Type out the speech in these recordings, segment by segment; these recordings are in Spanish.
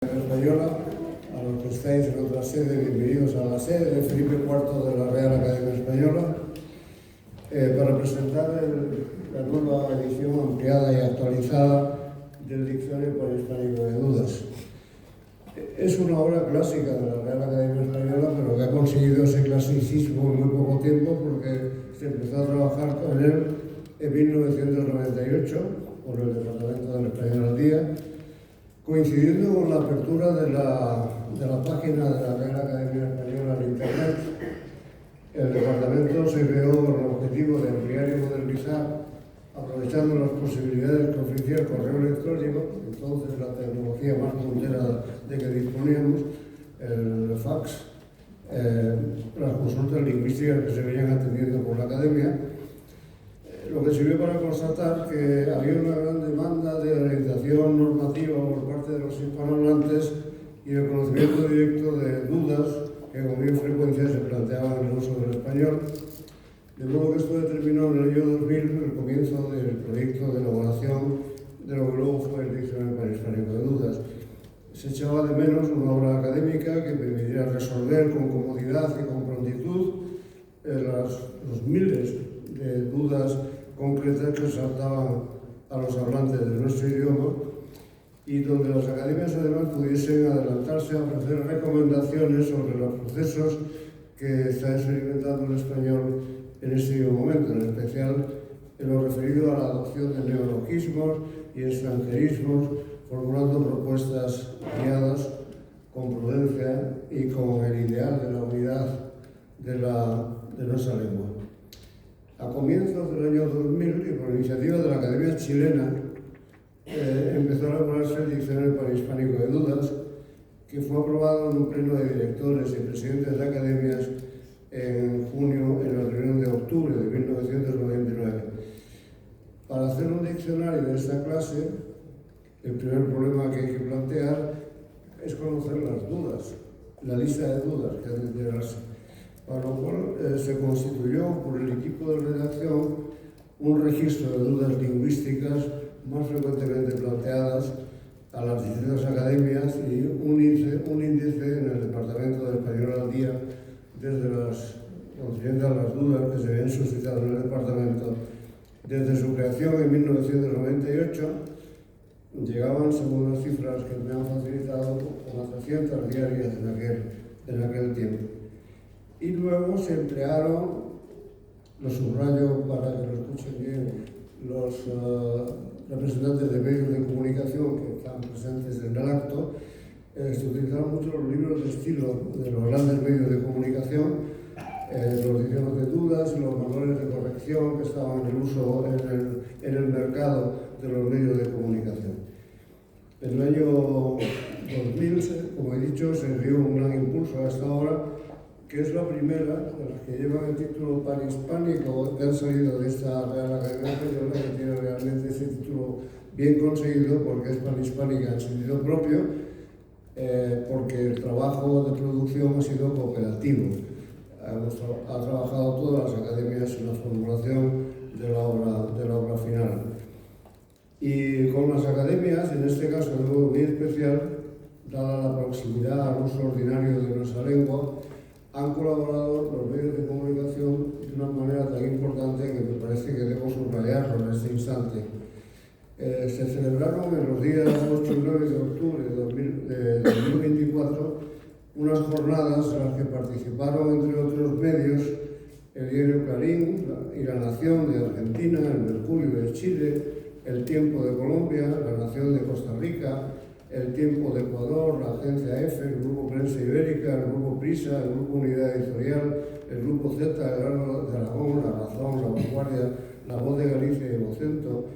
Española, a los que estáis en otra sede, bienvenidos a la sede de Felipe IV de la Real Academia Española, para presentar la nueva edición ampliada y actualizada del Diccionario Panhispánico de Dudas. Es una obra clásica de la Real Academia Española, pero que ha conseguido ese clasicismo en muy poco tiempo, porque se empezó a trabajar con él en 1998 por el Departamento del Español al Día, coincidiendo con la apertura de la página de la Real Academia Española en Internet. El departamento se creó con el objetivo de ampliar y modernizar, aprovechando las posibilidades que ofrecía el correo electrónico, entonces la tecnología más puntera de que disponíamos, el fax, las consultas lingüísticas que se venían atendiendo por la Academia, lo que sirvió para constatar que había una gran demanda de orientación normativa por parte de los hispanohablantes y el conocimiento directo de dudas que con bien frecuencia se planteaban en el uso del español. De modo que esto determinó en el año 2000 el comienzo del proyecto de elaboración de lo que luego fue el Diccionario Panhispánico de Dudas. Se echaba de menos una obra académica que permitiera resolver con comodidad y con prontitud los miles de dudas concretas que saltaban a los hablantes de nuestro idioma y donde las academias además pudiesen adelantarse a ofrecer recomendaciones sobre los procesos que está experimentando el español en este momento, en especial en lo referido a la adopción de neologismos y extranjerismos, formulando propuestas guiadas con prudencia y con el ideal de la unidad de nuestra lengua. A comienzos del año 2000, y por iniciativa de la Academia Chilena, empezó a elaborarse el Diccionario Panhispánico de Dudas, que fue aprobado en un pleno de directores y presidentes de academias en junio, en la reunión de octubre de 1999. Para hacer un diccionario de esta clase, el primer problema que hay que plantear es conocer las dudas, la lista de dudas que han de llenarse. Para lo cual se constituyó por el equipo de redacción un registro de dudas lingüísticas más frecuentemente planteadas a las distintas academias y un índice en el Departamento del Español al Día desde concernientes a las dudas que se habían suscitado en el departamento. Desde su creación en 1998 llegaban, según las cifras que me han facilitado, como 300 diarias en aquel tiempo. Y luego se emplearon, lo subrayo para que lo escuchen bien, los representantes de medios de comunicación que están presentes en el acto, se utilizaron mucho los libros de estilo de los grandes medios de comunicación, los diccionarios de dudas y los manuales de corrección que estaban en uso en el mercado de los medios de comunicación. En el año 2000, como he dicho, se dio un gran impulso a esta obra, que es la primera de las que llevan el título panhispánico que han salido de esta Real Academia Española, que tiene realmente ese título bien conseguido porque es panhispánica en sentido propio, porque el trabajo de producción ha sido cooperativo. Ha trabajado todas las academias en la formulación de la obra final. Y con las academias, en este caso de modo muy especial, dada la proximidad al uso ordinario de nuestra lengua, han colaborado los medios de comunicación de una manera tan importante que me parece que debo subrayarlo en este instante. Se celebraron en los días 8 y 9 de octubre de 2024 unas jornadas en las que participaron, entre otros medios, el diario Clarín y La Nación de Argentina, el Mercurio de Chile, El Tiempo de Colombia, La Nación de Costa Rica, El Tiempo de Ecuador, la agencia EFE, el Grupo Prensa Ibérica, el Grupo Prisa, el Grupo Unidad Editorial, el Grupo Z, el Grano de Aragón, La Razón, La Vanguardia, La Voz de Galicia y Vocento,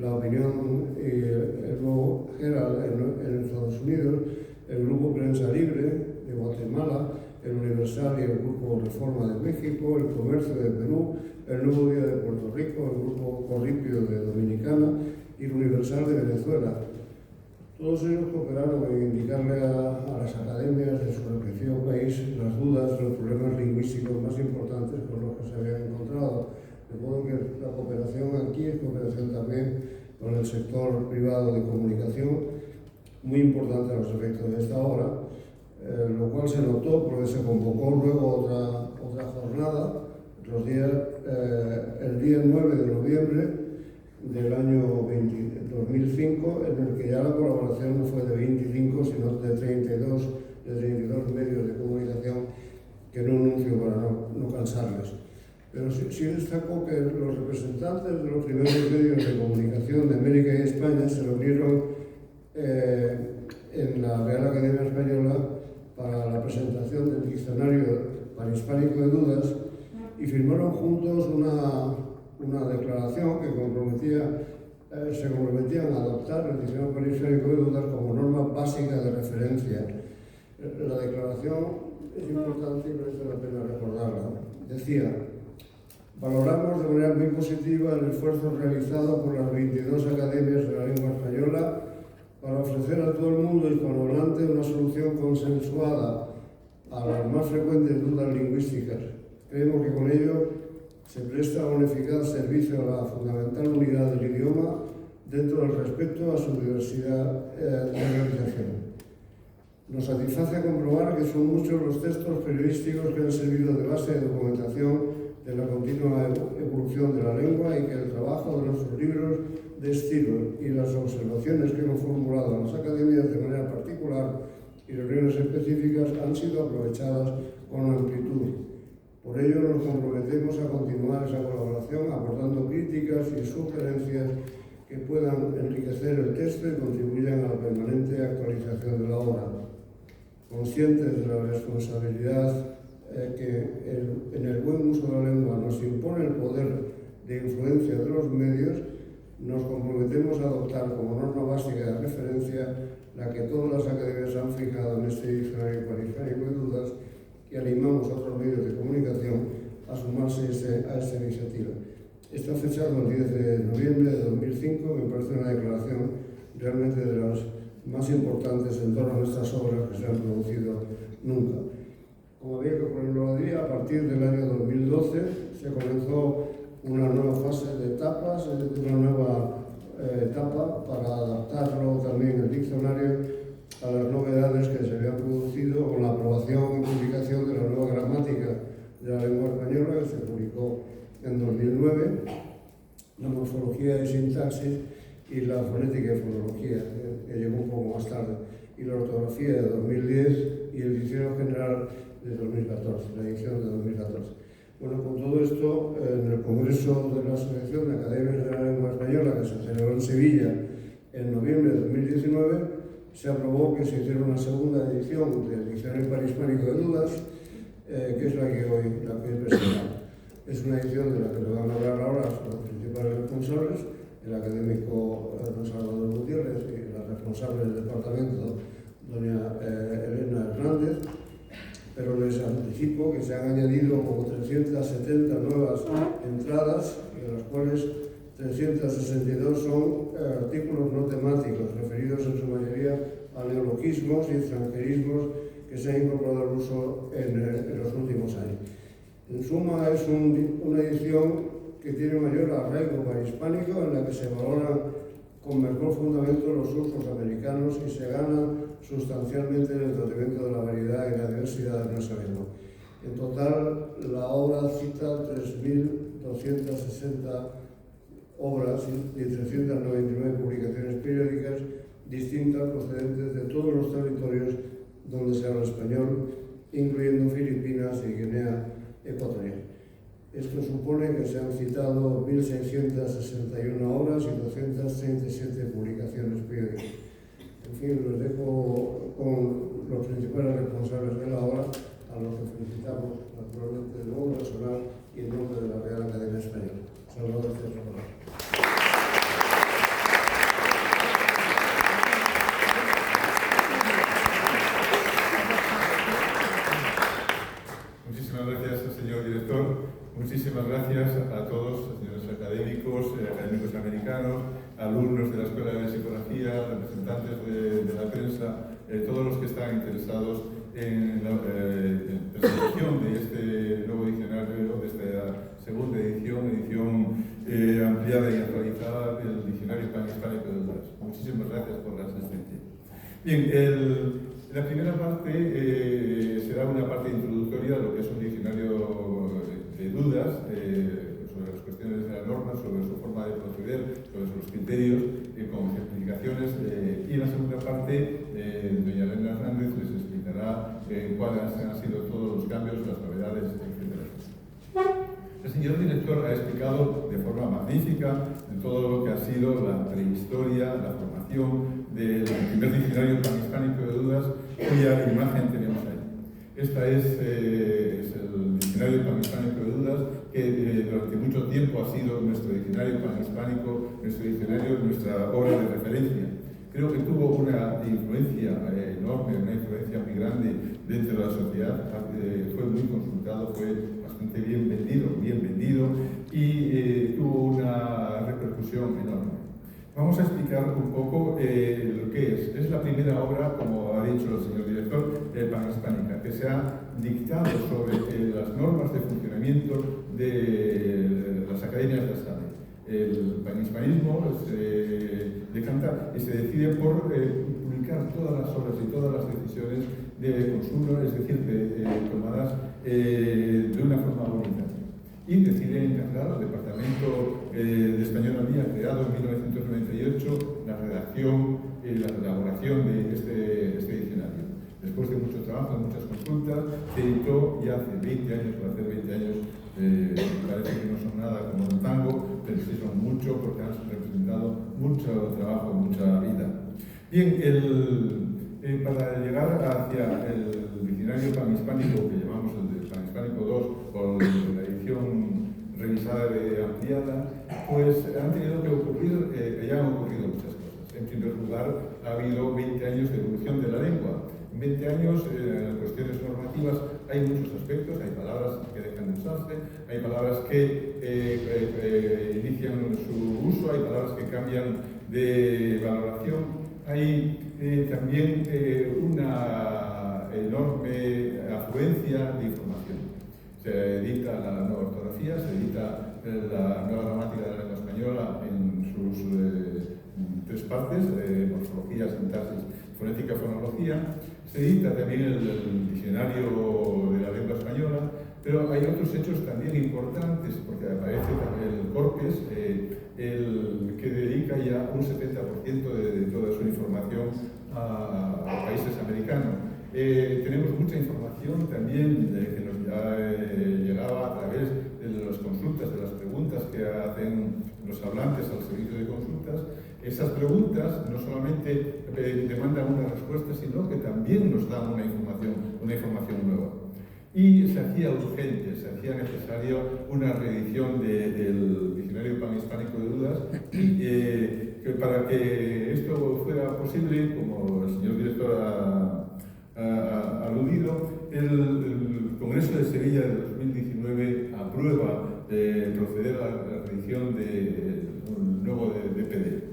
La Opinión y el Nuevo Herald en Estados Unidos, el Grupo Prensa Libre de Guatemala, el Universal y el Grupo Reforma de México, el Comercio de Perú, el Nuevo Día de Puerto Rico, el Grupo Corripio de Dominicana y el Universal de Venezuela. Todos ellos cooperaron en indicarle a las academias de su respectivo país las dudas, los problemas lingüísticos más importantes con los que se habían encontrado. De modo que la cooperación aquí es cooperación también con el sector privado de comunicación, muy importante a los efectos de esta obra, lo cual se notó porque se convocó luego otra jornada el día 9 de noviembre del año 2005, en el que ya la colaboración no fue de 25, sino de 32 medios de comunicación, que no anuncio para no cansarles. Pero sí destaco que los representantes de los primeros medios de comunicación de América y España se reunieron en la Real Academia Española para la presentación del Diccionario Panhispánico de Dudas y firmaron juntos una declaración que se comprometían a adoptar el Diccionario Panhispánico de Dudas como norma básica de referencia. La declaración es importante y merece la pena recordarla. Decía: valoramos de manera muy positiva el esfuerzo realizado por las 22 academias de la lengua española para ofrecer a todo el mundo hispanohablante una solución consensuada a las más frecuentes dudas lingüísticas. Creemos que con ello se presta un eficaz servicio a la fundamental unidad del idioma dentro del respeto a su diversidad de realización. Nos satisface comprobar que son muchos los textos periodísticos que han servido de base de documentación de la continua evolución de la lengua y que el trabajo de nuestros libros de estilo y las observaciones que hemos formulado en las academias de manera particular y reuniones específicas han sido aprovechadas con amplitud. Por ello nos comprometemos a continuar esa colaboración aportando críticas y sugerencias que puedan enriquecer el texto y contribuyan a la permanente actualización de la obra. Conscientes de la responsabilidad que en el buen uso de la lengua nos impone el poder de influencia de los medios, nos comprometemos a adoptar como norma básica de referencia la que todas las academias han fijado en este Diccionario Panhispánico de Dudas y animamos a otros medios de comunicación a sumarse a esta iniciativa. Está fechado el 10 de noviembre de 2005, me parece una declaración realmente de las más importantes en torno a estas obras que se han producido nunca. Como había que ponerlo a día, a partir del año 2012 se comenzó una nueva fase de etapas, una nueva etapa para adaptarlo también el diccionario a las novedades que se habían producido con la aprobación y publicación de la nueva gramática de la lengua española, que se publicó en 2009, la morfología y sintaxis y la fonética y fonología, que llegó un poco más tarde, y la ortografía de 2010 y el diccionario general de 2014, la edición de 2014. Bueno, con todo esto, en el Congreso de la Asociación de Academias de la Lengua Española, que se celebró en Sevilla en noviembre de 2019, se aprobó que se hiciera una segunda edición del Diccionario Panhispánico de Dudas, que es la que hoy presentamos. Es una edición de la que le van a hablar ahora los principales responsables, el académico don Salvador Gutiérrez y la responsable del departamento, doña Elena Hernández, pero les anticipo que se han añadido como 370 nuevas entradas, de las cuales 362 son artículos no temáticos, referidos en su mayoría a neologismos y extranjerismos que se han incorporado al uso en los últimos años. En suma, es una edición que tiene mayor arraigo panhispánico, en la que se valoran con mejor fundamento los usos americanos y se gana sustancialmente en el tratamiento de la variedad y la diversidad de nuestra lengua. En total, la obra cita 3.260 obras y 399 publicaciones periódicas distintas procedentes de todos los territorios donde se habla español, incluyendo Filipinas y Guinea Ecuatorial. Esto supone que se han citado 1.661 obras y 237 publicaciones periódicas. En fin, los dejo con los principales responsables de la obra, a los que felicitamos naturalmente de nuevo personal y en nombre de la Real Academia Española. Salvador César. Muchísimas gracias, señor director. Muchísimas gracias a todos, señores académicos, académicos americanos, alumnos de la Escuela de Psicología, representantes de la prensa, todos los que están interesados en la presentación de este nuevo diccionario, de esta segunda edición ampliada y actualizada del Diccionario Panhispánico de Dudas. Muchísimas gracias por la asistencia. Bien, la primera parte será una parte introductoria de lo que es un diccionario de dudas sobre las cuestiones de la norma, sobre su forma de proceder, sobre sus criterios, con ejemplificaciones. Y la segunda parte, doña Elena Hernández les explicará cuáles han sido todos los cambios, las novedades, etc. El señor director ha explicado de forma magnífica todo lo que ha sido la prehistoria, la formación del primer diccionario panhispánico de dudas, cuya imagen tenemos ahí. Esta es el diccionario panhispánico de dudas, que durante mucho tiempo ha sido nuestro diccionario panhispánico, nuestro diccionario, nuestra obra de referencia. Creo que tuvo una influencia enorme, una influencia muy grande dentro de la sociedad. Fue muy consultado, fue bastante bien vendido y tuvo una repercusión enorme. Vamos a explicar un poco lo que es. Es la primera obra, como ha dicho el señor director, panhispánica, que se ha dictado sobre las normas de funcionamiento de las academias de Estado. El panhispanismo se decanta y se decide por publicar todas las obras y todas las decisiones de consumo, es decir, tomadas de una forma voluntaria. Y decide encargar al Departamento de Españología, creado en 1998, la redacción y la elaboración de este diccionario. Después de mucho trabajo, de muchas consultas, se editó ya hace 20 años, para hacer 20 años, parece que no son nada como un tango, pero sí son mucho porque han representado mucho trabajo, mucha vida. Bien, para llegar hacia el diccionario panhispánico, que llamamos el panhispánico 2, o la edición revisada y ampliada, pues han tenido que ocurrir, ya han ocurrido muchas cosas. En primer lugar, ha habido 20 años de evolución de la lengua. En 20 años, en cuestiones normativas, hay muchos aspectos, hay palabras que dejan de usarse, hay palabras que inician su uso, hay palabras que cambian de valoración, hay también una enorme afluencia de información. Se edita la nueva ortografía, se edita la nueva gramática de la lengua española en sus tres partes, morfología, sintaxis, fonética, fonología. Se edita también el diccionario de la lengua española, pero hay otros hechos también importantes, porque aparece también el Corpes, el que dedica ya un 70% de toda su información a países americanos. Tenemos mucha información también que nos llegaba a través de las consultas, de las preguntas que hacen los hablantes al servicio de consultas. Esas preguntas no solamente demandan una respuesta, sino que también nos dan una información nueva. Y se hacía urgente, se hacía necesario una reedición del diccionario panhispánico de dudas, y que para que esto fuera posible, como el señor director ha aludido, el Congreso de Sevilla de 2019 aprueba proceder a la reedición de un nuevo DPD.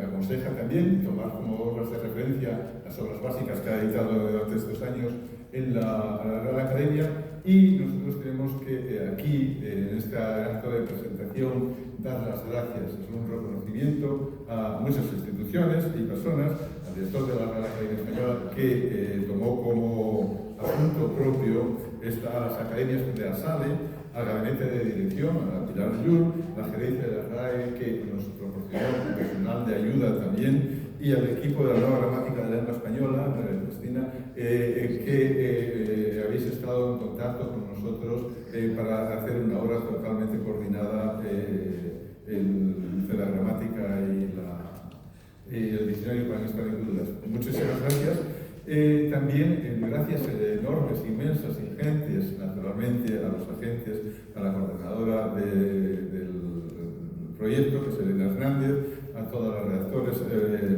Aconseja también tomar como obras de referencia las obras básicas que ha editado durante estos años en la Real Academia, y nosotros tenemos que aquí, en este acto de presentación, dar las gracias. Es un reconocimiento a muchas instituciones y personas, al director de la Real Academia Española, que tomó como asunto propio las academias de la SADE, al gabinete de dirección, a Pilar Llull, la gerencia de la RAE, que nos proporcionó personal de ayuda también, y al equipo de la nueva gramática de la lengua española, Cristina, que habéis estado en contacto con nosotros para hacer una obra totalmente coordinada entre la gramática y el diccionario panhispánico de dudas. Muchísimas gracias. También gracias enormes, inmensas, ingentes, naturalmente, a los agentes, a la coordinadora del proyecto, que es Elena Hernández, a todas las redactores,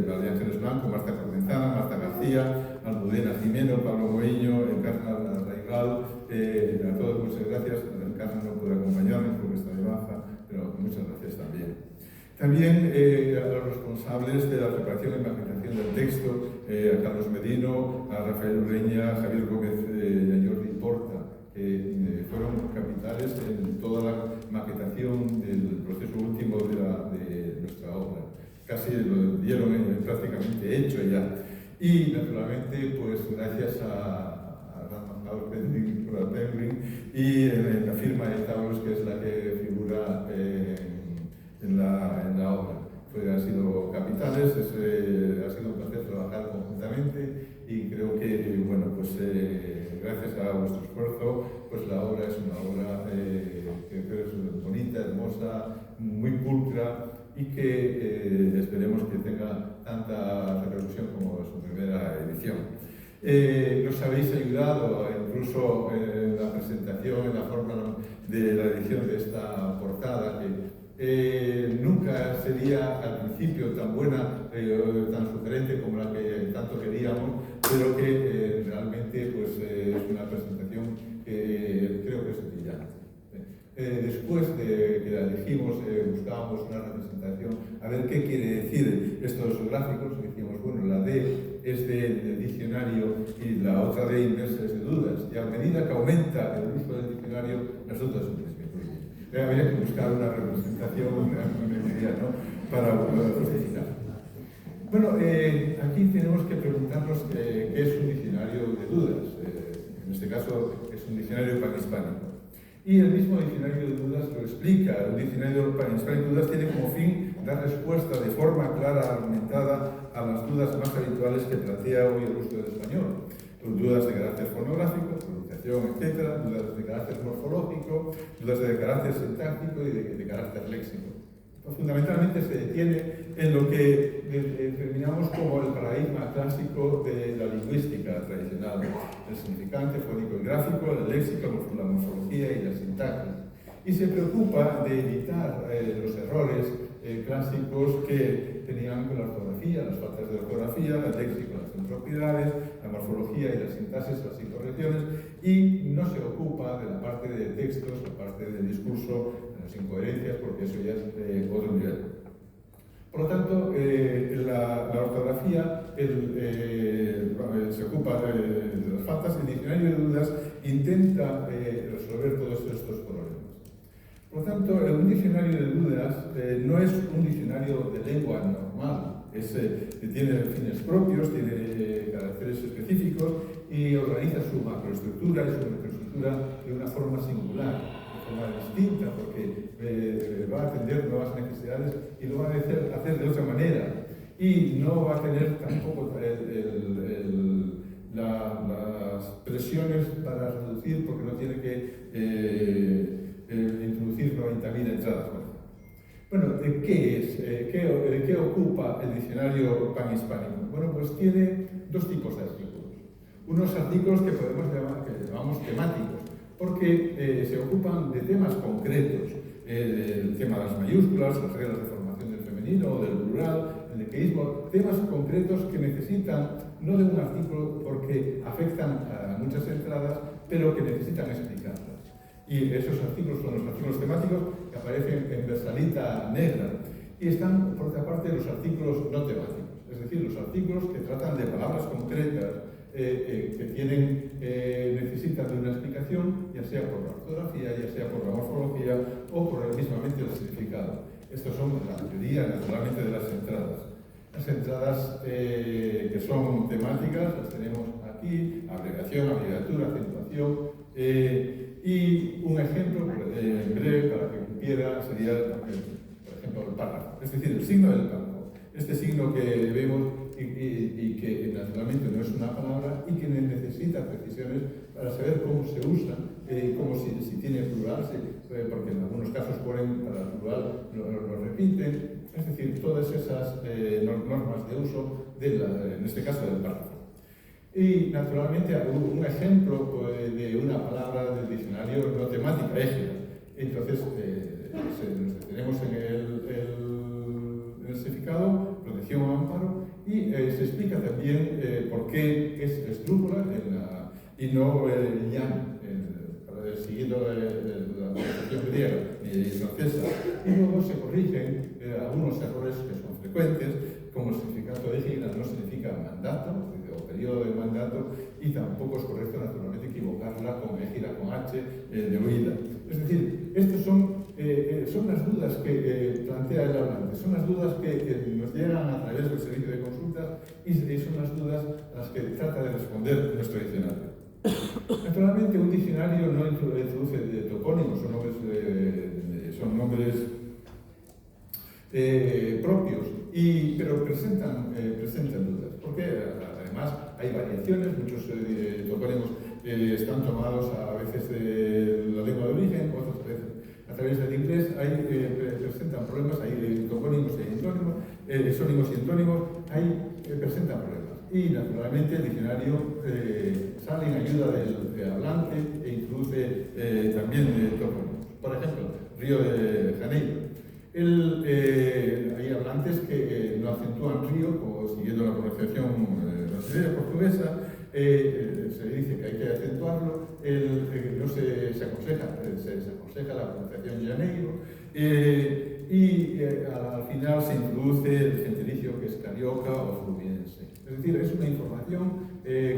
María Ángeles Blanco, Marta Cortenzana, Marta García, Almudena Jimeno, Pablo Moeño, Encarna Raigal, a todos muchas gracias. Encarna no puede acompañarnos porque está de baja, pero muchas gracias también. También a los responsables de la preparación y maquetación del texto, a Carlos Medino, a Rafael Ureña, a Javier Gómez y a Jordi Porta, que fueron capitales en toda la maquetación del proceso último de nuestra obra. Casi lo dieron prácticamente hecho ya. Y naturalmente, pues gracias a Rafael Penguin y la firma de Taurus, que es la que figura en la obra. Ha sido capitales, ha sido un placer trabajar conjuntamente y creo que, bueno, pues gracias a vuestro esfuerzo, pues la obra es una obra que creo es bonita, hermosa, muy pulcra y que esperemos que tenga tanta repercusión como su primera edición. Nos habéis ayudado incluso en la presentación, en la forma de la edición de esta portada, que nunca sería al principio tan buena, tan sugerente como la que tanto queríamos, pero que realmente pues, es una presentación que creo que es brillante. Después de que la elegimos, buscábamos una representación, a ver qué quiere decir estos gráficos, y decíamos, bueno, la D es del diccionario y la otra D inversa es de dudas, y a medida que aumenta el uso del diccionario, las dudas son disminuyen. Habría que buscar una representación ¿no? para justificar. Bueno, aquí tenemos que preguntarnos qué es un diccionario de dudas. En este caso es un diccionario panhispánico. Y el mismo diccionario de dudas lo explica. Un diccionario panhispánico de dudas tiene como fin dar respuesta de forma clara, argumentada, a las dudas más habituales que plantea hoy el uso del español. Dudas de carácter fonográfico, pronunciación, etc., dudas de carácter morfológico, dudas de carácter sintáctico y de carácter léxico. Fundamentalmente se detiene en lo que determinamos como el paradigma clásico de la lingüística tradicional, el significante, fónico y gráfico, el léxico, la morfología y la sintaxis. Y se preocupa de evitar los errores clásicos que tenían con la ortografía, las faltas de ortografía, el léxico, las impropiedades, la morfología y la sintaxis, las incorrecciones, y no se ocupa de la parte de textos, la parte del discurso, las incoherencias, porque eso ya es otro nivel. Por lo tanto, la ortografía se ocupa de las faltas. El diccionario de dudas intenta resolver todos estos problemas. Por lo tanto, un diccionario de dudas no es un diccionario de lengua normal. Tiene fines propios, tiene caracteres específicos y organiza su macroestructura y su microestructura de una forma singular, de forma distinta, porque va a atender nuevas necesidades y lo va a hacer de otra manera. Y no va a tener tampoco las presiones para reducir, porque no tiene que introducir 90.000 entradas. Bueno, ¿qué es? ¿Qué ocupa el diccionario panhispánico? Bueno, pues tiene dos tipos de artículos. Unos artículos que llamamos temáticos, porque se ocupan de temas concretos. El tema de las mayúsculas, las reglas de formación del femenino o del plural, el dequeísmo, temas concretos que necesitan, no de un artículo porque afectan a muchas entradas, pero que necesitan explicarlas. Y esos artículos son los artículos temáticos que aparecen en versalita negra. Y están, por otra parte, los artículos no temáticos, es decir, los artículos que tratan de palabras concretas que necesitan de una explicación, ya sea por la ortografía, ya sea por la morfología o por mismamente el significado. Estos son la mayoría, naturalmente, de las entradas. Las entradas que son temáticas las tenemos aquí: abreviación, abreviatura, acentuación. Y un ejemplo en breve para que cumpliera sería, por ejemplo, el párrafo, es decir, el signo del campo. Este signo que vemos y que naturalmente no es una palabra y que necesita precisiones para saber cómo se usa, cómo si tiene plural, porque en algunos casos ponen para el plural, lo repiten, es decir, todas esas normas de uso, en este caso del párrafo. Y naturalmente un ejemplo de una palabra del diccionario no temática, égida. Entonces nos detenemos en el significado, protección o amparo, y se explica también por qué es esdrújula y no llama, siguiendo la traducción griega y francesa. Y luego se corrigen algunos errores que son frecuentes, como el significado de égida no significa mandato o periodo de mandato, y tampoco es correcto naturalmente equivocarla con égida con H de oída. Es decir, estas son las dudas que plantea el hablante, son las dudas que nos llegan a través del servicio de consulta consultas y son las dudas a las que trata de responder nuestro diccionario. Naturalmente, un diccionario no introduce topónimos, son nombres propios, pero presentan dudas, porque además hay variaciones, muchos topónimos están tomados a veces de la lengua de origen, otras veces a través del inglés, presentan problemas, hay topónimos y antónimos, sónimos y antónimos, presentan problemas. Y naturalmente el diccionario sale en ayuda del hablante e introduce también topónimos. Por ejemplo, Río de Janeiro. Hay hablantes que no acentúan río, como siguiendo la pronunciación brasileña portuguesa, se dice que hay que acentuarlo, no se aconseja la pronunciación Janeiro, y al final se introduce el gentilicio que es carioca o fluminense. Es decir, es una información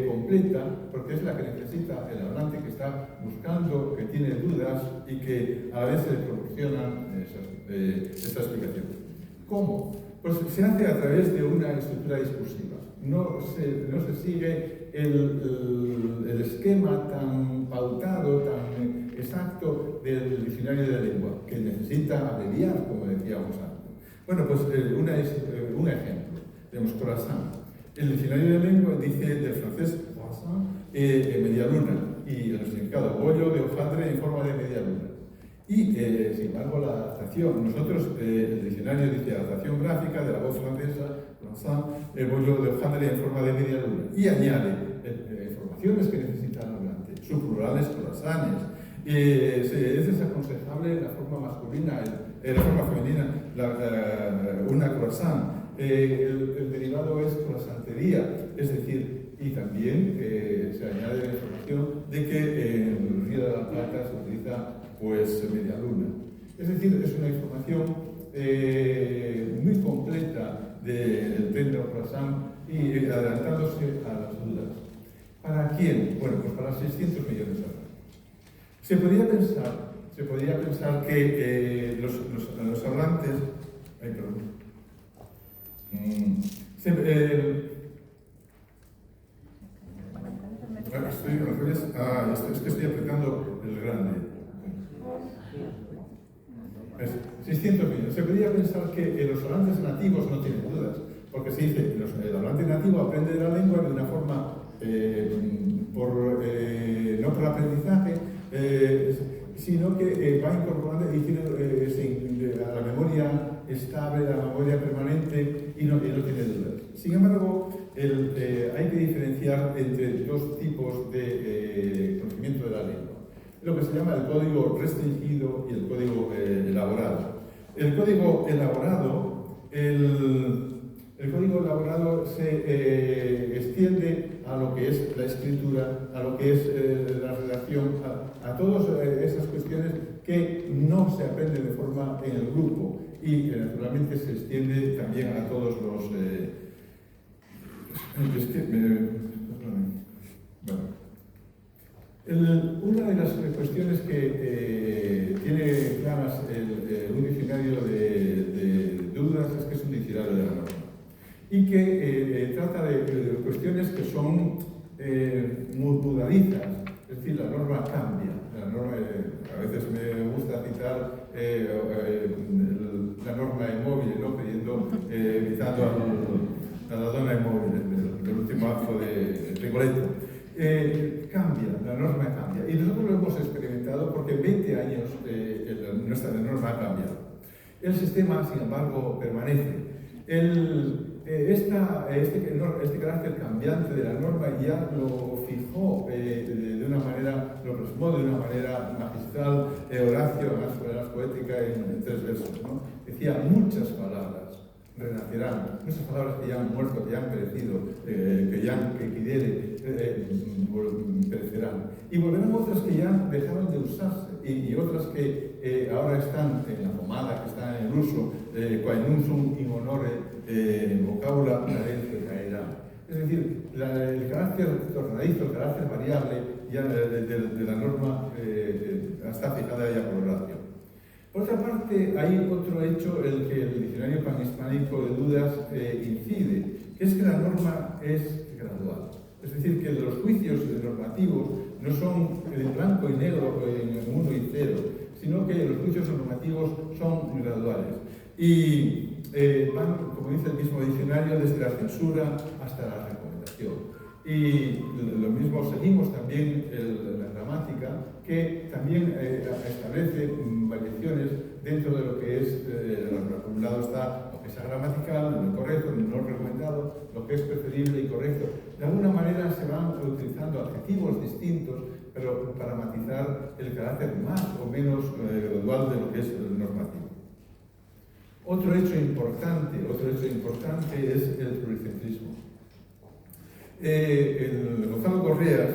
completa, porque es la que necesita el hablante que está buscando, que tiene dudas y que a la vez se le proporciona esta explicación. ¿Cómo? Pues se hace a través de una estructura discursiva. No se sigue el esquema tan pautado, tan exacto del diccionario de la lengua, que necesita abreviar, como decíamos antes. Bueno, pues un ejemplo. Tenemos croissant. El diccionario de la lengua dice del francés croissant, media luna, y el significado bollo de hojaldre en forma de media luna. Y, sin embargo, la adaptación, el diccionario dice adaptación gráfica de la voz francesa, croissant, bollo de hojaldre en forma de media luna, y añade informaciones que necesita el hablante, subplurales croissanes. Es desaconsejable la forma masculina, la forma femenina, una croissant. El derivado es croissantería, es decir, y también se añade la información de que en el Río de la Plata se utiliza media luna. Es decir, es una información muy completa del término croissant y adelantándose a las dudas. ¿Para quién? Bueno, pues para 600 millones de hablantes. Se podría pensar que los hablantes... Ay, perdón. Es que estoy apretando el grande. 600 millones. Se podría pensar que los hablantes nativos no tienen dudas, porque se dice que el hablante nativo aprende de la lengua de una forma, no por aprendizaje, sino que va incorporando y tiene a la memoria estable, a la memoria permanente y no tiene dudas. Sin embargo, hay que diferenciar entre dos tipos de conocimiento de la lengua. Lo que se llama el código restringido y el código elaborado. El código elaborado se extiende a lo que es la escritura, a lo que es la redacción, a todas esas cuestiones que no se aprenden de forma en el grupo y naturalmente se extiende también a todos los... una de las cuestiones que tiene claras un diccionario de dudas es que es un diccionario de la norma y que trata de cuestiones que son mudadizas, es decir, la norma cambia. La norma, a veces me gusta citar la norma inmóvil, ¿no? Citando a la dona inmóvil del último acto de Rigoletto. Cambia, la norma cambia. Y nosotros lo hemos experimentado porque en 20 años nuestra norma ha cambiado. El sistema, sin embargo, permanece. Este carácter cambiante de la norma ya lo fijó de una manera, lo plasmó de una manera magistral Horacio, en la poética, en 3 versos, ¿no? Decía, muchas palabras renacerán, muchas palabras que ya han muerto, que ya han perecido, perecerán. Y volverán otras que ya dejaron de usarse y otras que ahora están en la pomada, que están en el uso, quae non sum in honore vocabula caerá. Es decir, el carácter tornadizo, el carácter variable ya de la norma está fijada ya por Horacio. Por otra parte, hay otro hecho el que el Diccionario Panhispánico de Dudas incide, que es que la norma es gradual. Es decir, que los juicios normativos no son en blanco y negro, en 1 y 0, sino que los juicios normativos son graduales. Y van, como dice el mismo diccionario, desde la censura hasta la recomendación. Y lo mismo seguimos también la gramática, que también establece variaciones dentro de lo que es, por un lado está lo que es gramatical, lo correcto, lo no recomendado, lo que es preferible y correcto. De alguna manera se van utilizando adjetivos distintos, pero para matizar el carácter más o menos gradual de lo que es el normativo. Otro hecho importante es el pluricentrismo. Gonzalo Correas,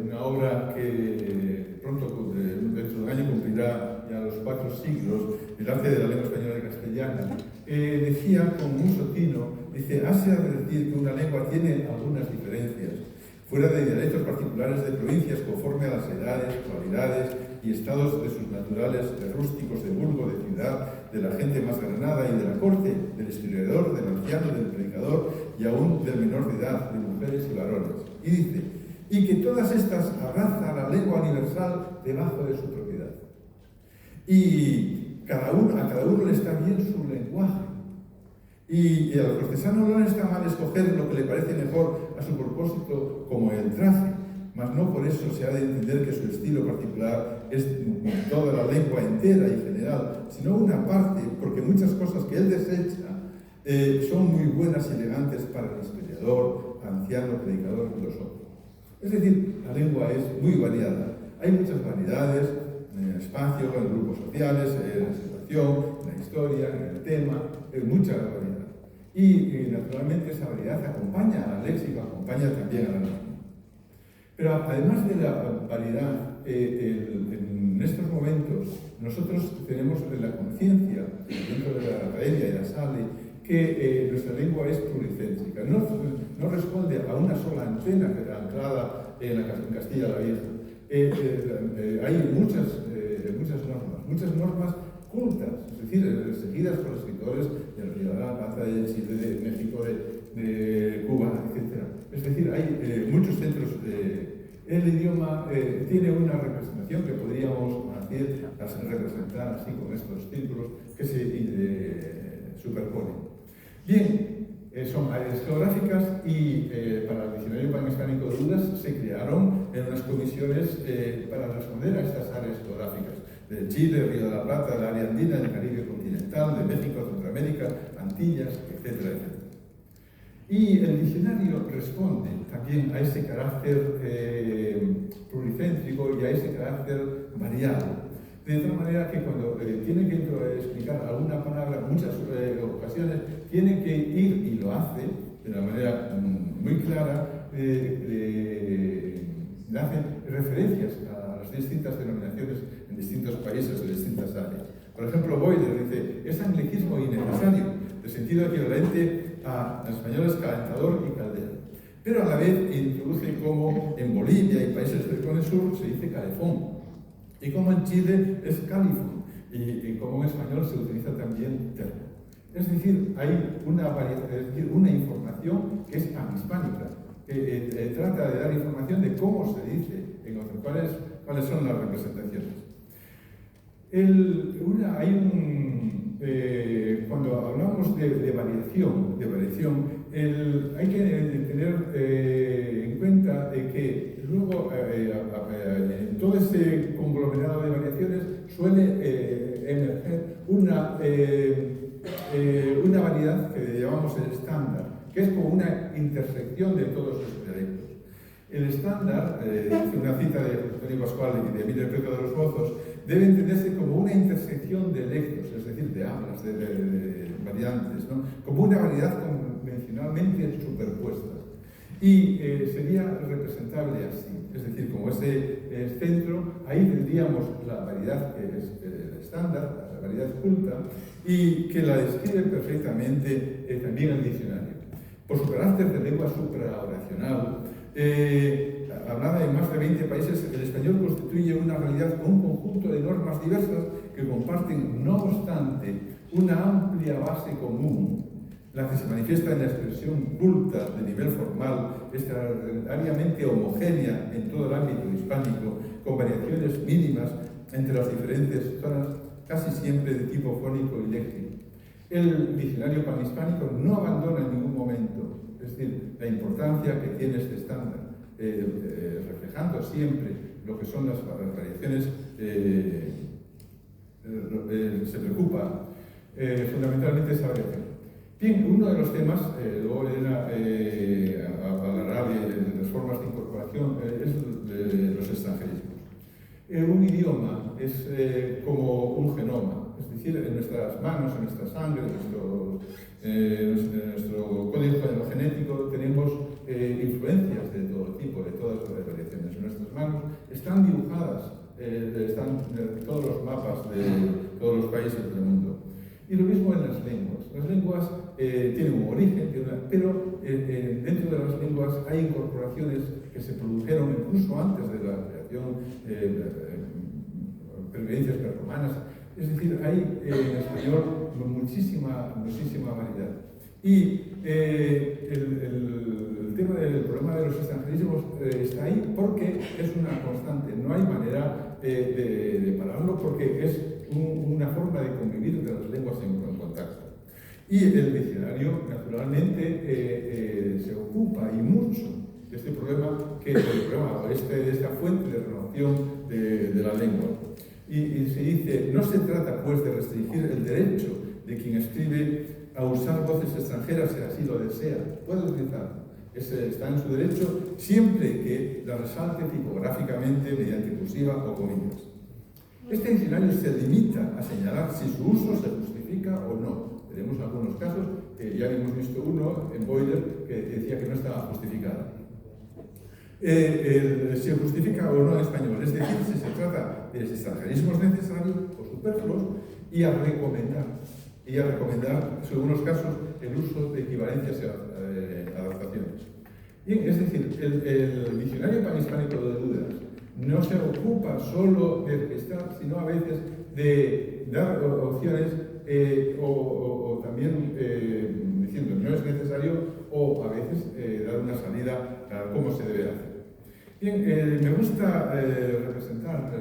una obra que pronto, dentro de un año, cumplirá ya los 4 siglos, El arte de la lengua española y castellana, decía con mucho tino, dice, hace advertir que una lengua tiene algunas diferencias, fuera de dialectos particulares de provincias conforme a las edades, cualidades y estados de sus naturales, de rústicos, de vulgo, de ciudad, de la gente más granada y de la corte, del historiador, del anciano, del predicador y aún del menor de edad, de mujeres y varones. Y dice, y que todas estas abraza la lengua universal debajo de su propiedad. Y a cada uno le está bien su lenguaje. Y a los cortesanos no les está mal escoger lo que le parece mejor a su propósito, como el traje, mas no por eso se ha de entender que su estilo particular es toda la lengua entera y general, sino una parte, porque muchas cosas que él desecha son muy buenas y elegantes para el historiador, anciano, predicador y los otros. Es decir, la lengua es muy variada. Hay muchas variedades en el espacio, en grupos sociales, en la situación, en la historia, en el tema, en mucha variedad. Y naturalmente esa variedad acompaña al léxico, acompaña también a la norma. Pero además de la variedad, en estos momentos nosotros tenemos la conciencia, dentro de la academia y la SALE, que nuestra lengua es pluricéntrica, no responde a una sola antena anclada en Castilla la Vieja. Hay muchas normas cultas, es decir, seguidas por escritores de Río de la Plata, de Chile, de México, de Cuba, etc. Es decir, hay muchos centros. El idioma tiene una representación que podríamos representar así con estos círculos que se superponen. Bien, son áreas geográficas y para el Diccionario Panhispánico de Dudas se crearon unas comisiones para responder a estas áreas geográficas. De Chile, Río de la Plata, del área andina, del Caribe continental, de México, Centroamérica, Antillas, etcétera, etcétera. Y el diccionario responde también a ese carácter pluricéntrico y a ese carácter variado. De tal manera que cuando tiene que explicar alguna palabra, muchas ocasiones, tiene que ir, y lo hace de una manera muy clara, le hacen referencias a las distintas denominaciones en distintos países, en distintas áreas. Por ejemplo, Boyle dice, es anglicismo innecesario, de sentido equivalente a español es calentador y caldera. Pero a la vez introduce como en Bolivia y países del Cono Sur se dice calefón, y como en Chile es califón, y como en español se utiliza también termo. Es decir, hay una variedad, es decir, una información que es panhispánica, que trata de dar información de cómo se dice, cuáles son las representaciones. Cuando hablamos de variación, hay que tener en cuenta de que luego en todo ese conglomerado de variaciones suele emerger una variedad que llamamos el estándar, que es como una intersección de todos los dialectos. El estándar, dice una cita de Antonio Pascual y de Emilio Prieto de los Mozos, debe entenderse como una intersección de lectos, es decir, de hablas, de variantes, ¿no? Como una variedad convencionalmente superpuesta. Y sería representable así, es decir, como ese centro, ahí tendríamos la variedad que es el estándar, la variedad culta, y que la describe perfectamente también el diccionario. Por su carácter de lengua supraoracional, hablada en más de 20 países, el español constituye una realidad con un conjunto de normas diversas que que comparten, no obstante, una amplia base común, la que se manifiesta en la expresión culta de nivel formal, extraordinariamente homogénea en todo el ámbito hispánico, con variaciones mínimas entre las diferentes zonas, casi siempre de tipo fónico y léxico. El diccionario panhispánico no abandona en ningún momento, es decir, la importancia que tiene este estándar, reflejando siempre lo que son las variaciones, se preocupa fundamentalmente esa variación. Bien, uno de los temas, luego Elena hablará de las formas de incorporación, es de los extranjerismos. Un idioma es como un genoma, es decir, en nuestras manos, en nuestra sangre, en nuestro código genético tenemos influencias de todo tipo, de todas las variaciones. En nuestras manos están dibujadas, están todos los mapas de todos los países del mundo. Y lo mismo en las lenguas. Las lenguas tienen un origen, pero dentro de las lenguas hay incorporaciones que se produjeron incluso antes de la creación, previdencias prerromanas. Es decir, hay en español muchísima variedad. Y el tema del problema de los extranjerismos está ahí porque es una constante. No hay manera de pararlo porque es una forma de convivir de las lenguas en contacto. Y el diccionario, naturalmente, se ocupa y mucho de este problema, que es el problema, de esta fuente de renovación de la lengua. Y se dice, no se trata pues de restringir el derecho de quien escribe a usar voces extranjeras si así lo desea. Puede utilizar, está en su derecho siempre que la resalte tipográficamente mediante cursiva o comillas. Este diccionario se limita a señalar si su uso se justifica o no. Tenemos algunos casos, ya hemos visto uno en Boiler que decía que no estaba justificado. Se justifica o no en español, es decir, si se trata de extranjerismos necesarios o superfluos, y a recomendar, según los casos, el uso de equivalencias y adaptaciones. Bien, es decir, el diccionario panhispánico de dudas no se ocupa solo de gestar, sino a veces de dar opciones o también diciendo no es necesario, o a veces dar una salida a cómo se debe hacer. Bien, me gusta representar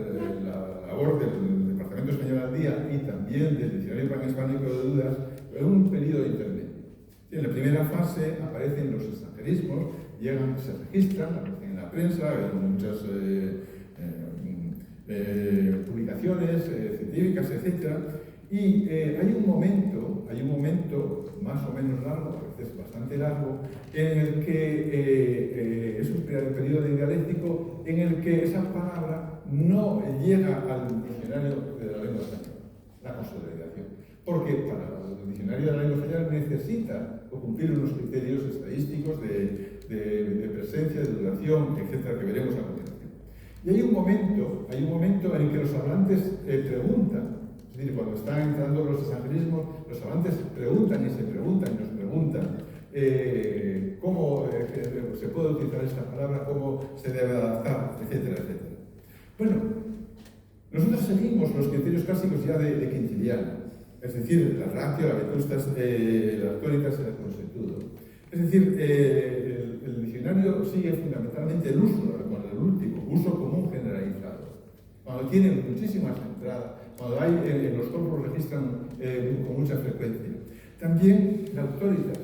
la labor del Departamento Español al Día y también del Diccionario Panhispánico de Dudas en un periodo intermedio. En la primera fase aparecen los extranjerismos, llegan, se registran, aparecen en la prensa, en muchas publicaciones científicas, etc. Y hay un momento más o menos largo, a veces bastante largo, en el que es un periodo dialéctico en el que esa palabra no llega al diccionario de la lengua española, la consolidación. Porque para el diccionario de la lengua española necesita cumplir unos criterios estadísticos de presencia, de duración, etcétera, que veremos a continuación. Y hay un momento en que los hablantes preguntan. Es decir, cuando están entrando los extranjerismos, los hablantes preguntan y se preguntan y nos preguntan cómo se puede utilizar esta palabra, cómo se debe adaptar, etcétera, etcétera. Bueno, nosotros seguimos los criterios clásicos ya de Quintiliano, es decir, la ratio, la vetustas, las tónicas y el constituto. Es decir, el diccionario sigue fundamentalmente el uso, el último, uso común generalizado. Cuando tienen muchísimas entradas, cuando hay, los corpus registran con mucha frecuencia. También la autoritas,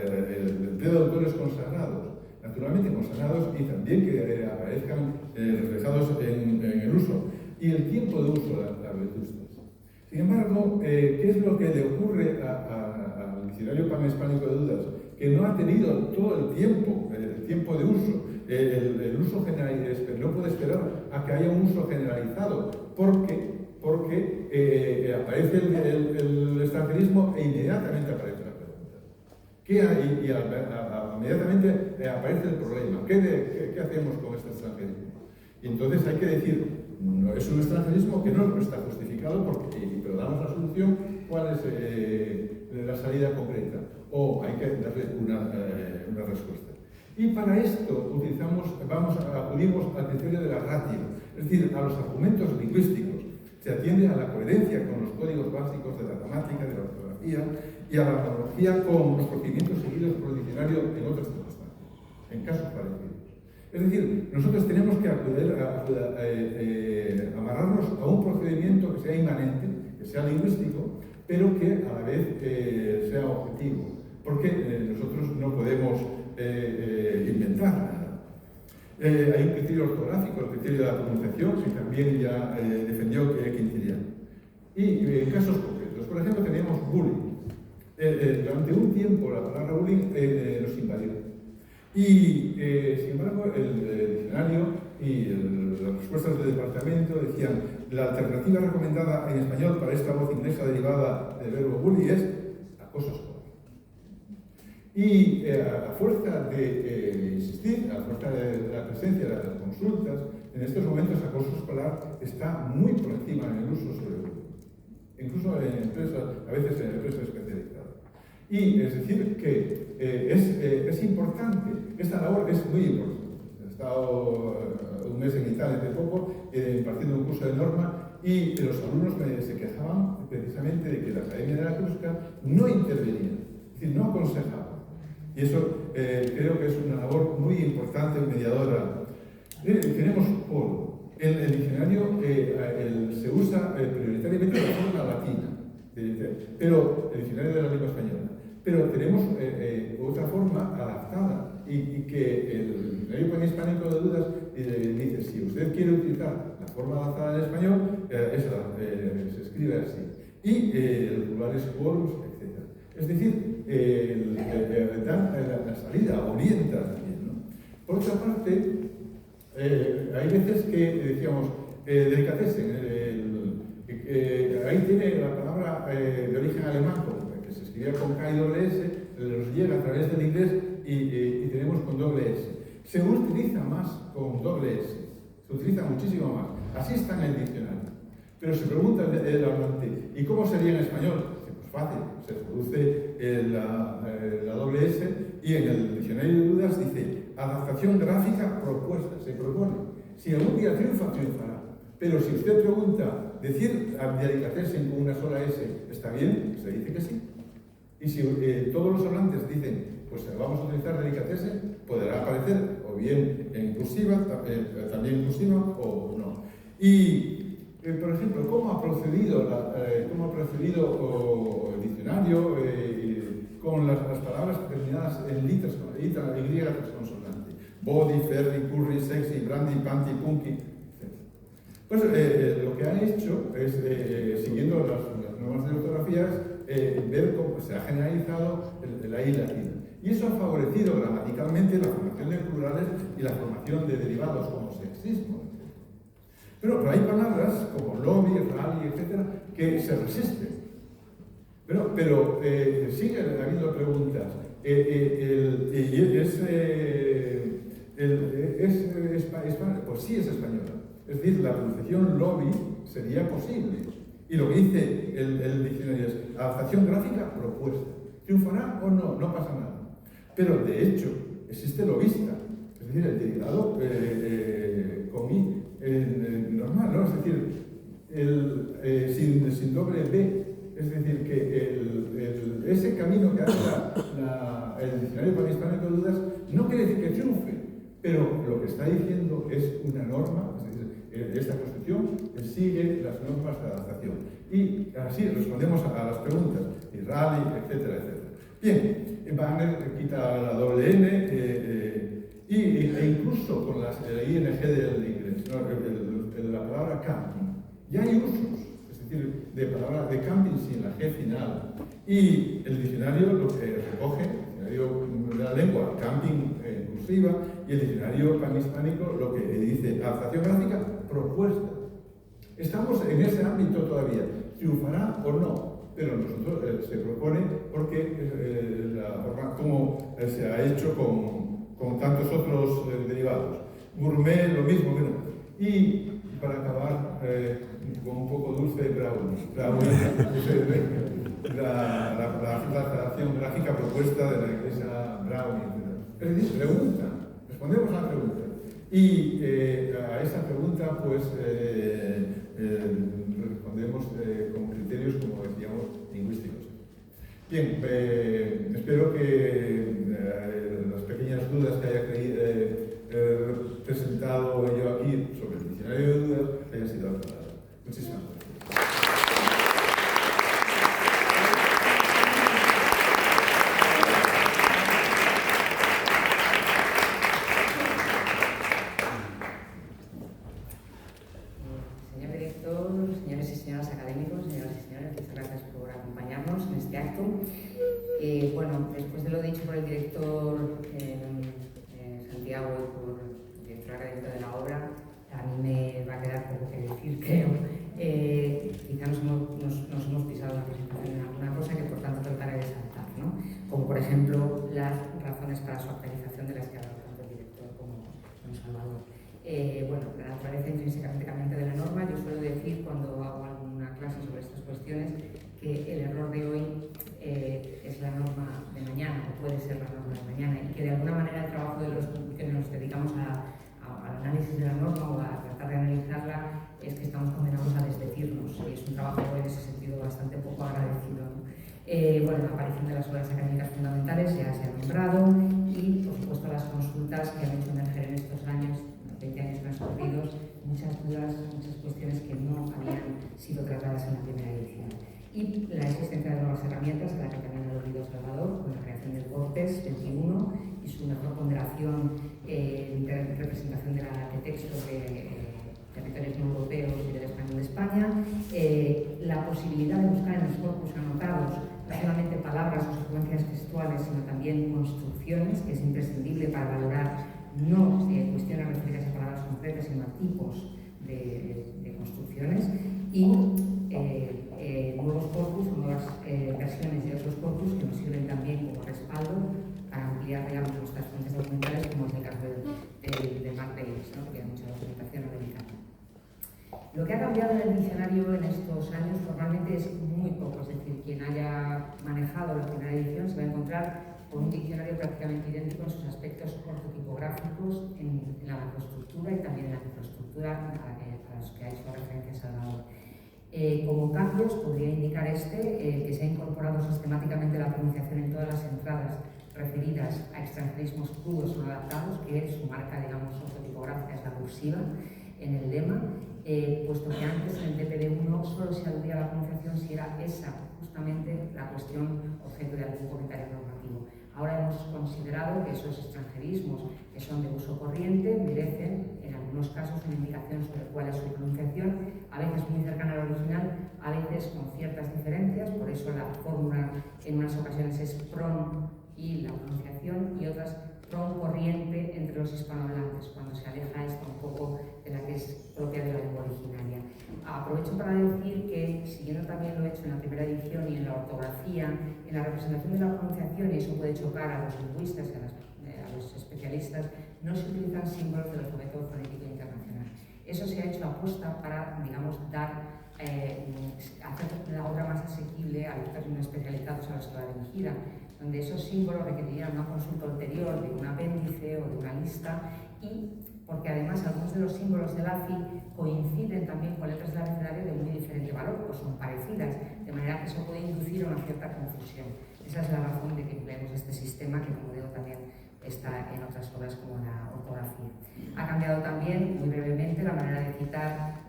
el empleo de autores consagrados, naturalmente consagrados y también que aparezcan reflejados en el uso. Y el tiempo de uso de las vetustas. Sin embargo, ¿qué es lo que le ocurre al diccionario panhispánico de dudas? Que no ha tenido todo el tiempo de uso. El uso generalizado, no puede esperar a que haya un uso generalizado, porque aparece el extranjerismo e inmediatamente aparece la pregunta. ¿Qué hay? Y inmediatamente aparece el problema. ¿Qué hacemos con este extranjerismo? Y entonces hay que decir, no, es un extranjerismo que no está justificado, pero damos la solución, ¿cuál es la salida concreta? O hay que darle una respuesta. Y para esto acudimos al criterio de la ratio, es decir, a los argumentos lingüísticos. se atiende a la coherencia con los códigos básicos de la gramática, de la ortografía y a la analogía con los procedimientos seguidos por el diccionario en otras circunstancias, en casos parecidos. Es decir, nosotros tenemos que amarrarnos a un procedimiento que sea inmanente, que sea lingüístico, pero que a la vez sea objetivo, porque nosotros no podemos inventar nada. Hay un criterio ortográfico, el criterio de la pronunciación, que también ya defendió Quintiliano. Y casos concretos, por ejemplo, tenemos bullying. Durante un tiempo la palabra bullying nos invadió. Y, sin embargo, el diccionario y las respuestas del departamento decían la alternativa recomendada en español para esta voz inglesa derivada del verbo bully es acoso escolar. Y a fuerza de insistir, a fuerza de la presencia de las consultas, en estos momentos acoso escolar está muy por encima en el uso sobre el bullying, incluso en empresas, a veces en empresas especializadas. Y es decir, que es importante, esta labor es muy importante. He estado un mes en Italia hace poco impartiendo un curso de norma y los alumnos se quejaban precisamente de que la Academia de la Crusca no intervenía, es decir, no aconsejaba. Y eso creo que es una labor muy importante, mediadora. Tenemos foro. El diccionario se usa prioritariamente de forma latina, pero el diccionario de la lengua española. Pero tenemos otra forma adaptada y que el diccionario panhispánico de dudas dice, si usted quiere utilizar la forma adaptada en español, se escribe así. Y el plural es quorums, etc. Es decir, dan la salida, orienta también, ¿no? Por otra parte, hay veces que decíamos, delicatessen, ahí tiene la palabra de origen alemán, que se escribía con K y doble S, nos llega a través del inglés y tenemos con doble S. Se utiliza más con doble S, se utiliza muchísimo más. Así está en el diccionario. Pero se pregunta el hablante, ¿y cómo sería en español? Pues fácil, se produce la doble S y en el diccionario de dudas dice adaptación gráfica propuesta, se propone. Si algún día triunfa, triunfará. Pero si usted pregunta, decir delicatessen con una sola S está bien, se dice que sí. Y si todos los hablantes dicen, pues vamos a utilizar delicatessen, podrá aparecer o bien en cursiva, también en cursiva o no. Y, por ejemplo, ¿cómo ha procedido el diccionario con las palabras terminadas en letras, Y consonante? Body, ferry, curry, sexy, brandy, panty, punky, etc. Pues lo que han hecho es, siguiendo las normas de ortografías, ver cómo se ha generalizado la I latina. Y eso ha favorecido gramaticalmente la formación de plurales y la formación de derivados como sexismo, etc. Pero hay palabras como lobby, rally, etc., que se resisten. Pero siguen habiendo preguntas. Pues sí es española. Es decir, la pronunciación lobby sería posible. Y lo que dice el diccionario es adaptación gráfica propuesta. ¿Triunfará o no? No pasa nada. Pero de hecho, existe lobista. Es decir, el derivado con I normal, ¿no? Es decir, sin doble B. Es decir, que ese camino que hace el diccionario panhispánico de dudas no quiere decir que triunfe, pero lo que está diciendo es una norma, es decir, esta construcción sigue las normas de adaptación. Y así respondemos a las preguntas, y rally, etcétera, etcétera. Bien, Wagner quita la doble N e incluso con la ING del inglés, ¿no? La palabra camping. Ya hay usos. Es decir, de palabras de camping sin la G final. Y el diccionario lo que recoge, el diccionario de la lengua, camping cursiva, y el diccionario panhispánico lo que dice adaptación gráfica propuesta. Estamos en ese ámbito todavía. ¿Triunfará o no? Pero nosotros se propone porque la forma como se ha hecho con tantos otros derivados. Gourmet, lo mismo, bueno. Y para acabar con un poco dulce, la adaptación gráfica propuesta de la iglesia Browning. Es decir, pregunta, respondemos a la pregunta. Y a esa pregunta, pues, respondemos con criterios, como decíamos, lingüísticos. Bien, espero que las pequeñas dudas que haya presentado yo aquí sobre el diccionario de dudas hayan sido aclaradas. Muchísimas gracias. Señor director, señores y señoras académicos, señoras y señores, muchas gracias por acompañarnos en este acto. Bueno, después de lo dicho por el director Santiago y por el director académico de la obra, a mí me va a quedar poco que decir, creo. Quizá nos hemos pisado la presentación en alguna cosa que por tanto trataré de saltar, ¿no? Como por ejemplo las razones para su actualización de las que ha hablado tanto el director como Salvador. Bueno, la naturaleza intrínsecamente de la norma. Yo suelo decir cuando hago alguna clase sobre estas cuestiones que el error de hoy es la norma de mañana, o puede ser la norma de mañana, y que de alguna manera el trabajo de los que nos dedicamos al análisis de la norma o a tratar de analizarla es que estamos condenados a desdecirnos, y es un trabajo en ese sentido bastante poco agradecido, ¿no? Bueno, la aparición de las obras académicas fundamentales ya se ha nombrado, y por supuesto las consultas que han hecho emerger en estos años, 20 años transcurridos, muchas dudas, muchas cuestiones que no habían sido tratadas en la primera edición. Y la existencia de nuevas herramientas, a la que también ha aludido Salvador, con la creación del CORTES 21 y su mejor ponderación en representación de la texto de territorios no europeos y del español de España, la posibilidad de buscar en los corpus anotados no solamente palabras o secuencias textuales, sino también construcciones, que es imprescindible para valorar no cuestiones referidas a palabras concretas, sino a tipos de construcciones, y nuevos corpus o nuevas versiones de otros corpus que nos sirven también como respaldo para ampliar, digamos, nuestras fuentes documentales, como es el caso de Mark Davis, ¿no? Que hay mucha documentación americana. Lo que ha cambiado en el diccionario en estos años formalmente es muy poco, es decir, quien haya manejado la primera edición se va a encontrar con un diccionario prácticamente idéntico en sus aspectos ortotipográficos, en la macroestructura y también en la microestructura a los que ha hecho referencia Salvador. Como cambios podría indicar que se ha incorporado sistemáticamente la pronunciación en todas las entradas referidas a extranjerismos crudos o adaptados, que su marca, digamos, ortotipográfica es la cursiva en el lema, puesto que antes en el DPD1 solo se aludía a la pronunciación si era esa justamente la cuestión objeto de algún comentario normativo. Ahora hemos considerado que esos extranjerismos que son de uso corriente merecen, en algunos casos, una indicación sobre cuál es su pronunciación, a veces muy cercana al original, a veces con ciertas diferencias, por eso la fórmula en unas ocasiones es PRON y la pronunciación, y otras PRON corriente entre los hispanohablantes, cuando se aleja esta un poco de la que es propia de la lengua originaria. Aprovecho para decir que, siguiendo también lo hecho en la primera edición y en la ortografía, en la representación de la pronunciación, y eso puede chocar a los lingüistas y a los especialistas, no se utilizan símbolos del alfabeto fonético internacional. Eso se ha hecho aposta para, digamos, hacer la obra más asequible a los términos especializados a los que va dirigida, donde esos símbolos requerirían una consulta ulterior de un apéndice o de una lista, y porque además algunos de los símbolos del ACI coinciden también con letras del abecedario de muy diferente valor, o son parecidas, de manera que eso puede inducir a una cierta confusión. Esa es la razón de que empleemos este sistema, que, como digo, también está en otras obras como la ortografía. Ha cambiado también, muy brevemente, la manera de citar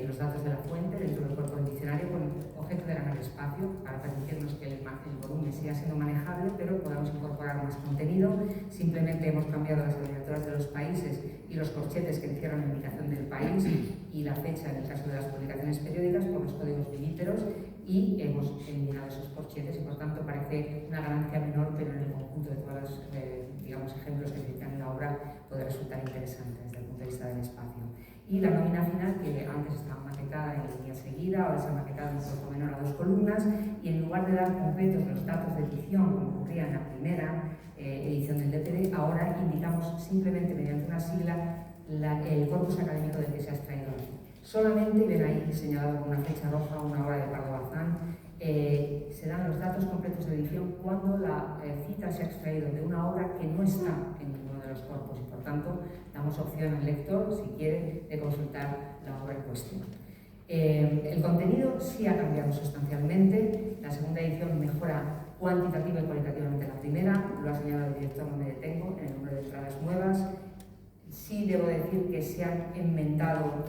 los datos de la fuente dentro del cuerpo del diccionario, con objeto de ganar espacio para permitirnos que el volumen siga siendo manejable, pero podamos incorporar más contenido. Simplemente hemos cambiado las abreviaturas de los países y los corchetes que encierran la indicación del país y la fecha en el caso de las publicaciones periódicas por los códigos bilíteros, y hemos eliminado esos corchetes, y por tanto parece una ganancia menor, pero en el conjunto de todos los digamos, ejemplos que se citan en la obra puede resultar interesante desde el punto de vista del espacio. Y la nómina final, que antes estaba maquetada en línea seguida, ahora se ha maquetado en un cuerpo menor a 2 columnas, y en lugar de dar completos los datos de edición, como ocurría en la primera edición del DPD, ahora indicamos simplemente mediante una sigla el corpus académico del que se ha extraído aquí. Solamente, y ven ahí señalado con una flecha roja, una obra de Pardo Bazán, se dan los datos completos de edición cuando la cita se ha extraído de una obra que no está en ninguno de los corpus, y por tanto damos opción al lector, si quiere, de consultar la obra en cuestión. El contenido sí ha cambiado sustancialmente. La segunda edición mejora cuantitativa y cualitativamente la primera, lo ha señalado el director, no me detengo, en el número de entradas nuevas. Sí debo decir que se han enmendado,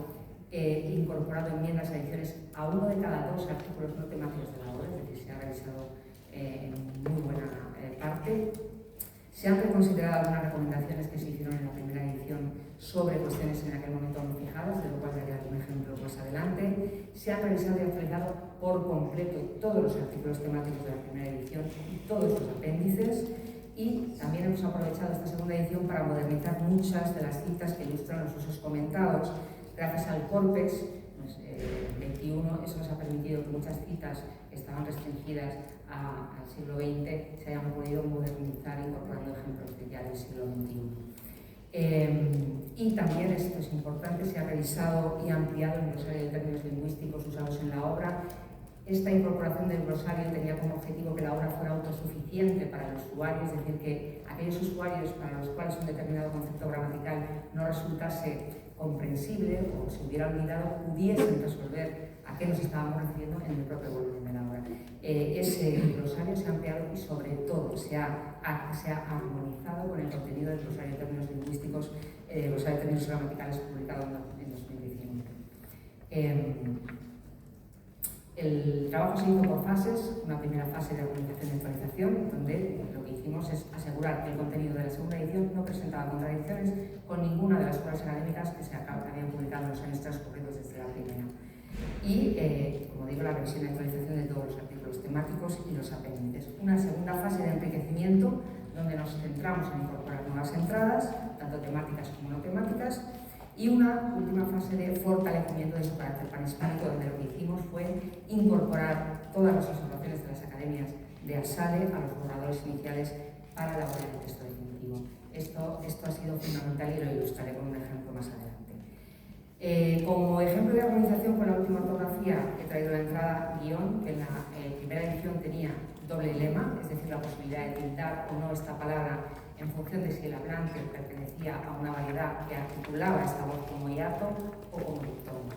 incorporado enmiendas a ediciones a uno de cada dos artículos no temáticos de la obra, es decir, se ha revisado en muy buena parte. Se han reconsiderado algunas recomendaciones que se hicieron en la primera edición sobre cuestiones en aquel momento no fijadas, de lo cual daré algún ejemplo más adelante. Se han revisado y actualizado por completo todos los artículos temáticos de la primera edición y todos los apéndices. Y también hemos aprovechado esta segunda edición para modernizar muchas de las citas que ilustran los usos comentados. Gracias al Corpex 21, eso nos ha permitido que muchas citas que estaban restringidas al siglo XX se hayan podido modernizar incorporando ejemplos ya del siglo XXI. Y también, esto es importante, se ha revisado y ampliado el glosario de términos lingüísticos usados en la obra. Esta incorporación del glosario tenía como objetivo que la obra fuera autosuficiente para el usuario, es decir, que aquellos usuarios para los cuales un determinado concepto gramatical no resultase comprensible o se hubiera olvidado, pudiesen resolver a qué nos estábamos refiriendo en el propio volumen de la obra. Ese glosario se ha ampliado y sobre todo se ha armonizado con el contenido del glosario de términos lingüísticos, glosario de términos gramaticales publicado en 2019. El trabajo se hizo por fases, una primera fase de organización y actualización, donde lo que hicimos es asegurar que el contenido de la segunda edición no presentaba contradicciones con ninguna de las obras académicas que se habían publicado en los años transcurridos desde la primera. Y, como digo, la revisión y actualización de todos los artículos temáticos y los apéndices. Una segunda fase de enriquecimiento, donde nos centramos en incorporar nuevas entradas, tanto temáticas como no temáticas, y una última fase de fortalecimiento de su carácter panhispánico, donde lo que hicimos fue incorporar todas las observaciones de las academias de ASADE a los borradores iniciales para elaborar el texto definitivo. Esto ha sido fundamental y lo ilustraré con un ejemplo más adelante. Como ejemplo de armonización con la última ortografía, he traído la entrada guión, que en la primera edición tenía doble lema, es decir, la posibilidad de tildar o no esta palabra en función de si el hablante pertenecía a una variedad que articulaba esta voz como hiato o como diptongo.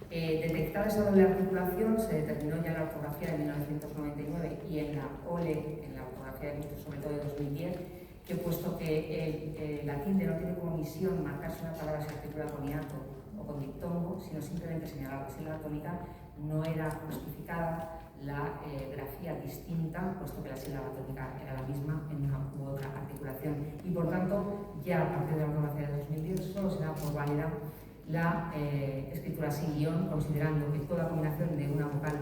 Detectada esa doble articulación, se determinó ya en la ortografía de 1999 y en la OLE, en la ortografía sobre todo de 2010, que puesto que la tilde no tiene como misión marcar si una palabra se articula con hiato o con diptongo, sino simplemente señalar la sílaba tónica, no era justificada la grafía distinta, puesto que la sílaba tónica era la misma en una u otra articulación. Y por tanto, ya a partir de la ortografía de 2010, solo se da por válida la escritura sin guión, considerando que toda combinación de una vocal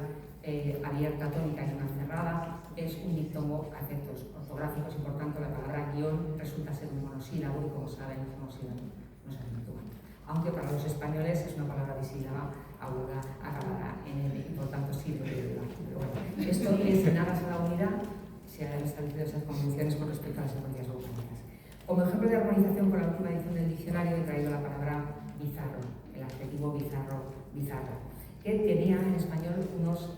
abierta tónica y una cerrada es un diptongo a efectos ortográficos y por tanto la palabra guión resulta ser un monosílabo y, como saben, los monosílabos no se acentúan. Aunque para los españoles es una palabra bisílaba aguda acabada en L y por tanto sirve de lugar. Pero bueno, esto es en aras a la unidad, se han establecido esas convenciones con respecto a las secuencias vocálicas. Como ejemplo de armonización con la última edición del diccionario he traído la palabra bizarro, el adjetivo bizarro, bizarra, que tenía en español unos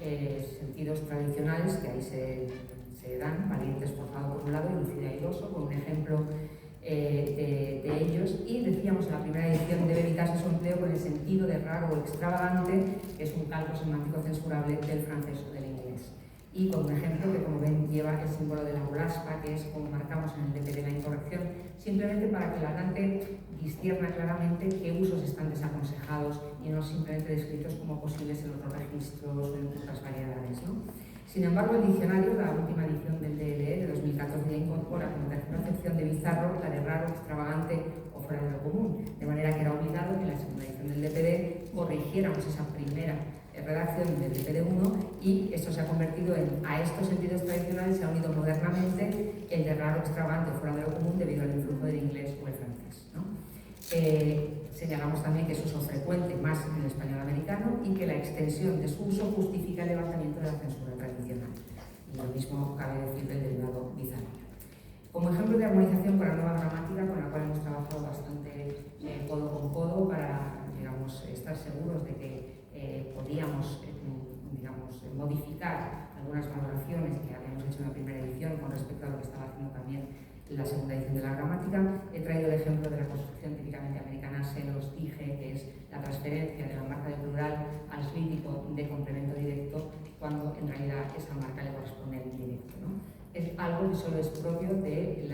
sentidos tradicionales que ahí se dan, valiente, esforzado por un lado y lucido y airoso, con un ejemplo de ellos, y decíamos en la primera edición debe evitarse su empleo con el sentido de raro o extravagante, que es un calco semántico censurable del francés o del inglés. Y con un ejemplo que, como ven, lleva el símbolo de la bolaspa, que es como marcamos en el DP de la incorrección, simplemente para que el hablante discierna claramente qué usos están desaconsejados y no simplemente descritos como posibles en otros registros o en otras variedades, ¿no? Sin embargo, el diccionario, la última edición del DLE de 2014, incorpora como tercera acepción de bizarro la de raro, extravagante o fuera de lo común, de manera que era obligado que en la segunda edición del DPD corrigiéramos esa primera redacción del DPD1 y esto se ha convertido en, a estos sentidos tradicionales se ha unido modernamente el de raro, extravagante o fuera de lo común debido al influjo del inglés o el francés, ¿no? Señalamos también que es uso frecuente más en el español americano y que la extensión de su uso justifica el levantamiento de la censura tradicional. Y lo mismo cabe decir del derivado bizarro. Como ejemplo de armonización con la nueva gramática, con la cual hemos trabajado bastante codo con codo para, digamos, estar seguros de que podíamos, digamos, modificar algunas valoraciones que habíamos hecho en la primera edición con respecto a lo que estaba haciendo también la segunda edición de la gramática. He traído el ejemplo de la construcción típicamente americana, se los dije, que es la transferencia de la marca de plural al crítico de complemento directo, cuando en realidad esa marca le corresponde al indirecto, ¿no? Es algo que solo es propio del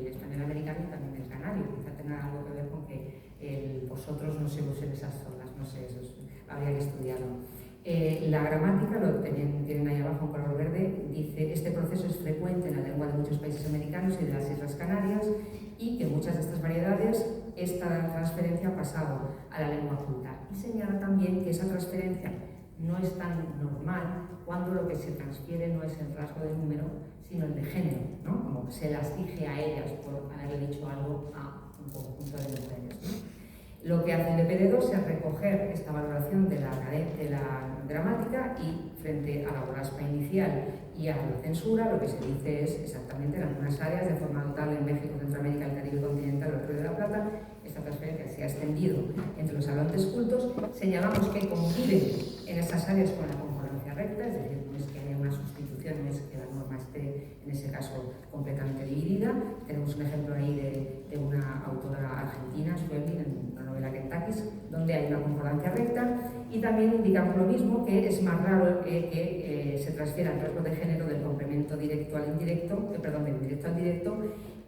español americano y también del canario. Quizá tenga algo que ver con que vosotros no se usen esas zonas, no sé, eso habría que estudiarlo. La gramática, lo tienen ahí abajo en color verde, dice: este proceso es frecuente en la lengua de muchos países americanos y de las Islas Canarias, y que en muchas de estas variedades esta transferencia ha pasado a la lengua culta. Y señala también que esa transferencia no es tan normal cuando lo que se transfiere no es el rasgo de número, sino el de género, ¿no? Como que se las dije a ellas por haberle dicho algo a un conjunto de mujeres, ¿no? Lo que hace el DPD2 es recoger esta valoración de la gramática, y frente a la borrasca inicial y a la censura, lo que se dice es exactamente en algunas áreas, de forma notable en México, Centroamérica, el Caribe continental, el Río de la Plata, esta transferencia se ha extendido entre los hablantes cultos. Señalamos que conviven en esas áreas con la concordancia recta, es decir, no es que haya una sustitución, no es que la norma esté en ese caso completamente dividida. Tenemos un ejemplo ahí de una autora argentina, Schweblin, en una novela Kentucky, donde hay una concordancia recta, y también indicamos lo mismo, que es más raro que se transfiera el rasgo de género del complemento directo al indirecto, del indirecto al directo,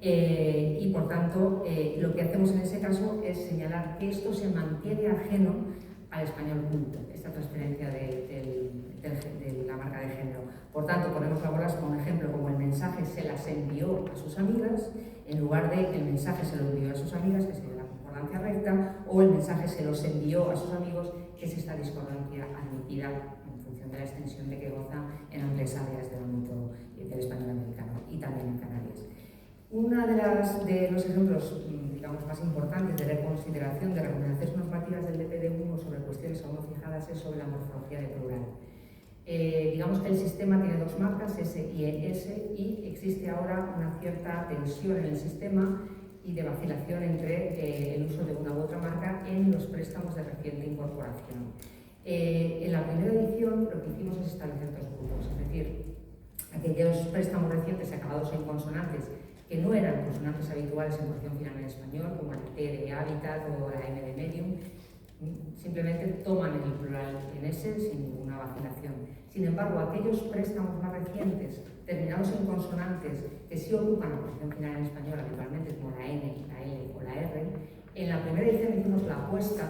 y por tanto lo que hacemos en ese caso es señalar que esto se mantiene ajeno al español culto, esta transferencia de la marca de género. Por tanto, ponemos la bolas como un ejemplo, como el mensaje se las envió a sus amigas, en lugar de el mensaje se lo envió a sus amigas, que sería la concordancia recta, o el mensaje se los envió a sus amigos, que es esta discordancia admitida en función de la extensión de que goza en amplias áreas del ámbito del español americano y también en Canarias. Uno de los ejemplos, digamos, más importantes de reconsideración de recomendaciones normativas del DPD1 sobre cuestiones aún no fijadas es sobre la morfología de plural. Digamos que el sistema tiene dos marcas, S y ES, y existe ahora una cierta tensión en el sistema y de vacilación entre el uso de una u otra marca en los préstamos de reciente incorporación. En la primera edición lo que hicimos es establecer dos grupos, es decir, aquellos préstamos recientes acabados en consonantes que no eran consonantes habituales en porción final en español, como la T de hábitat o la M de medium, simplemente toman el plural en S sin ninguna vacilación. Sin embargo, aquellos préstamos más recientes, terminados en consonantes, que sí ocupan la porción final en español habitualmente, como la N, la L o la R, en la primera edición hicimos la apuesta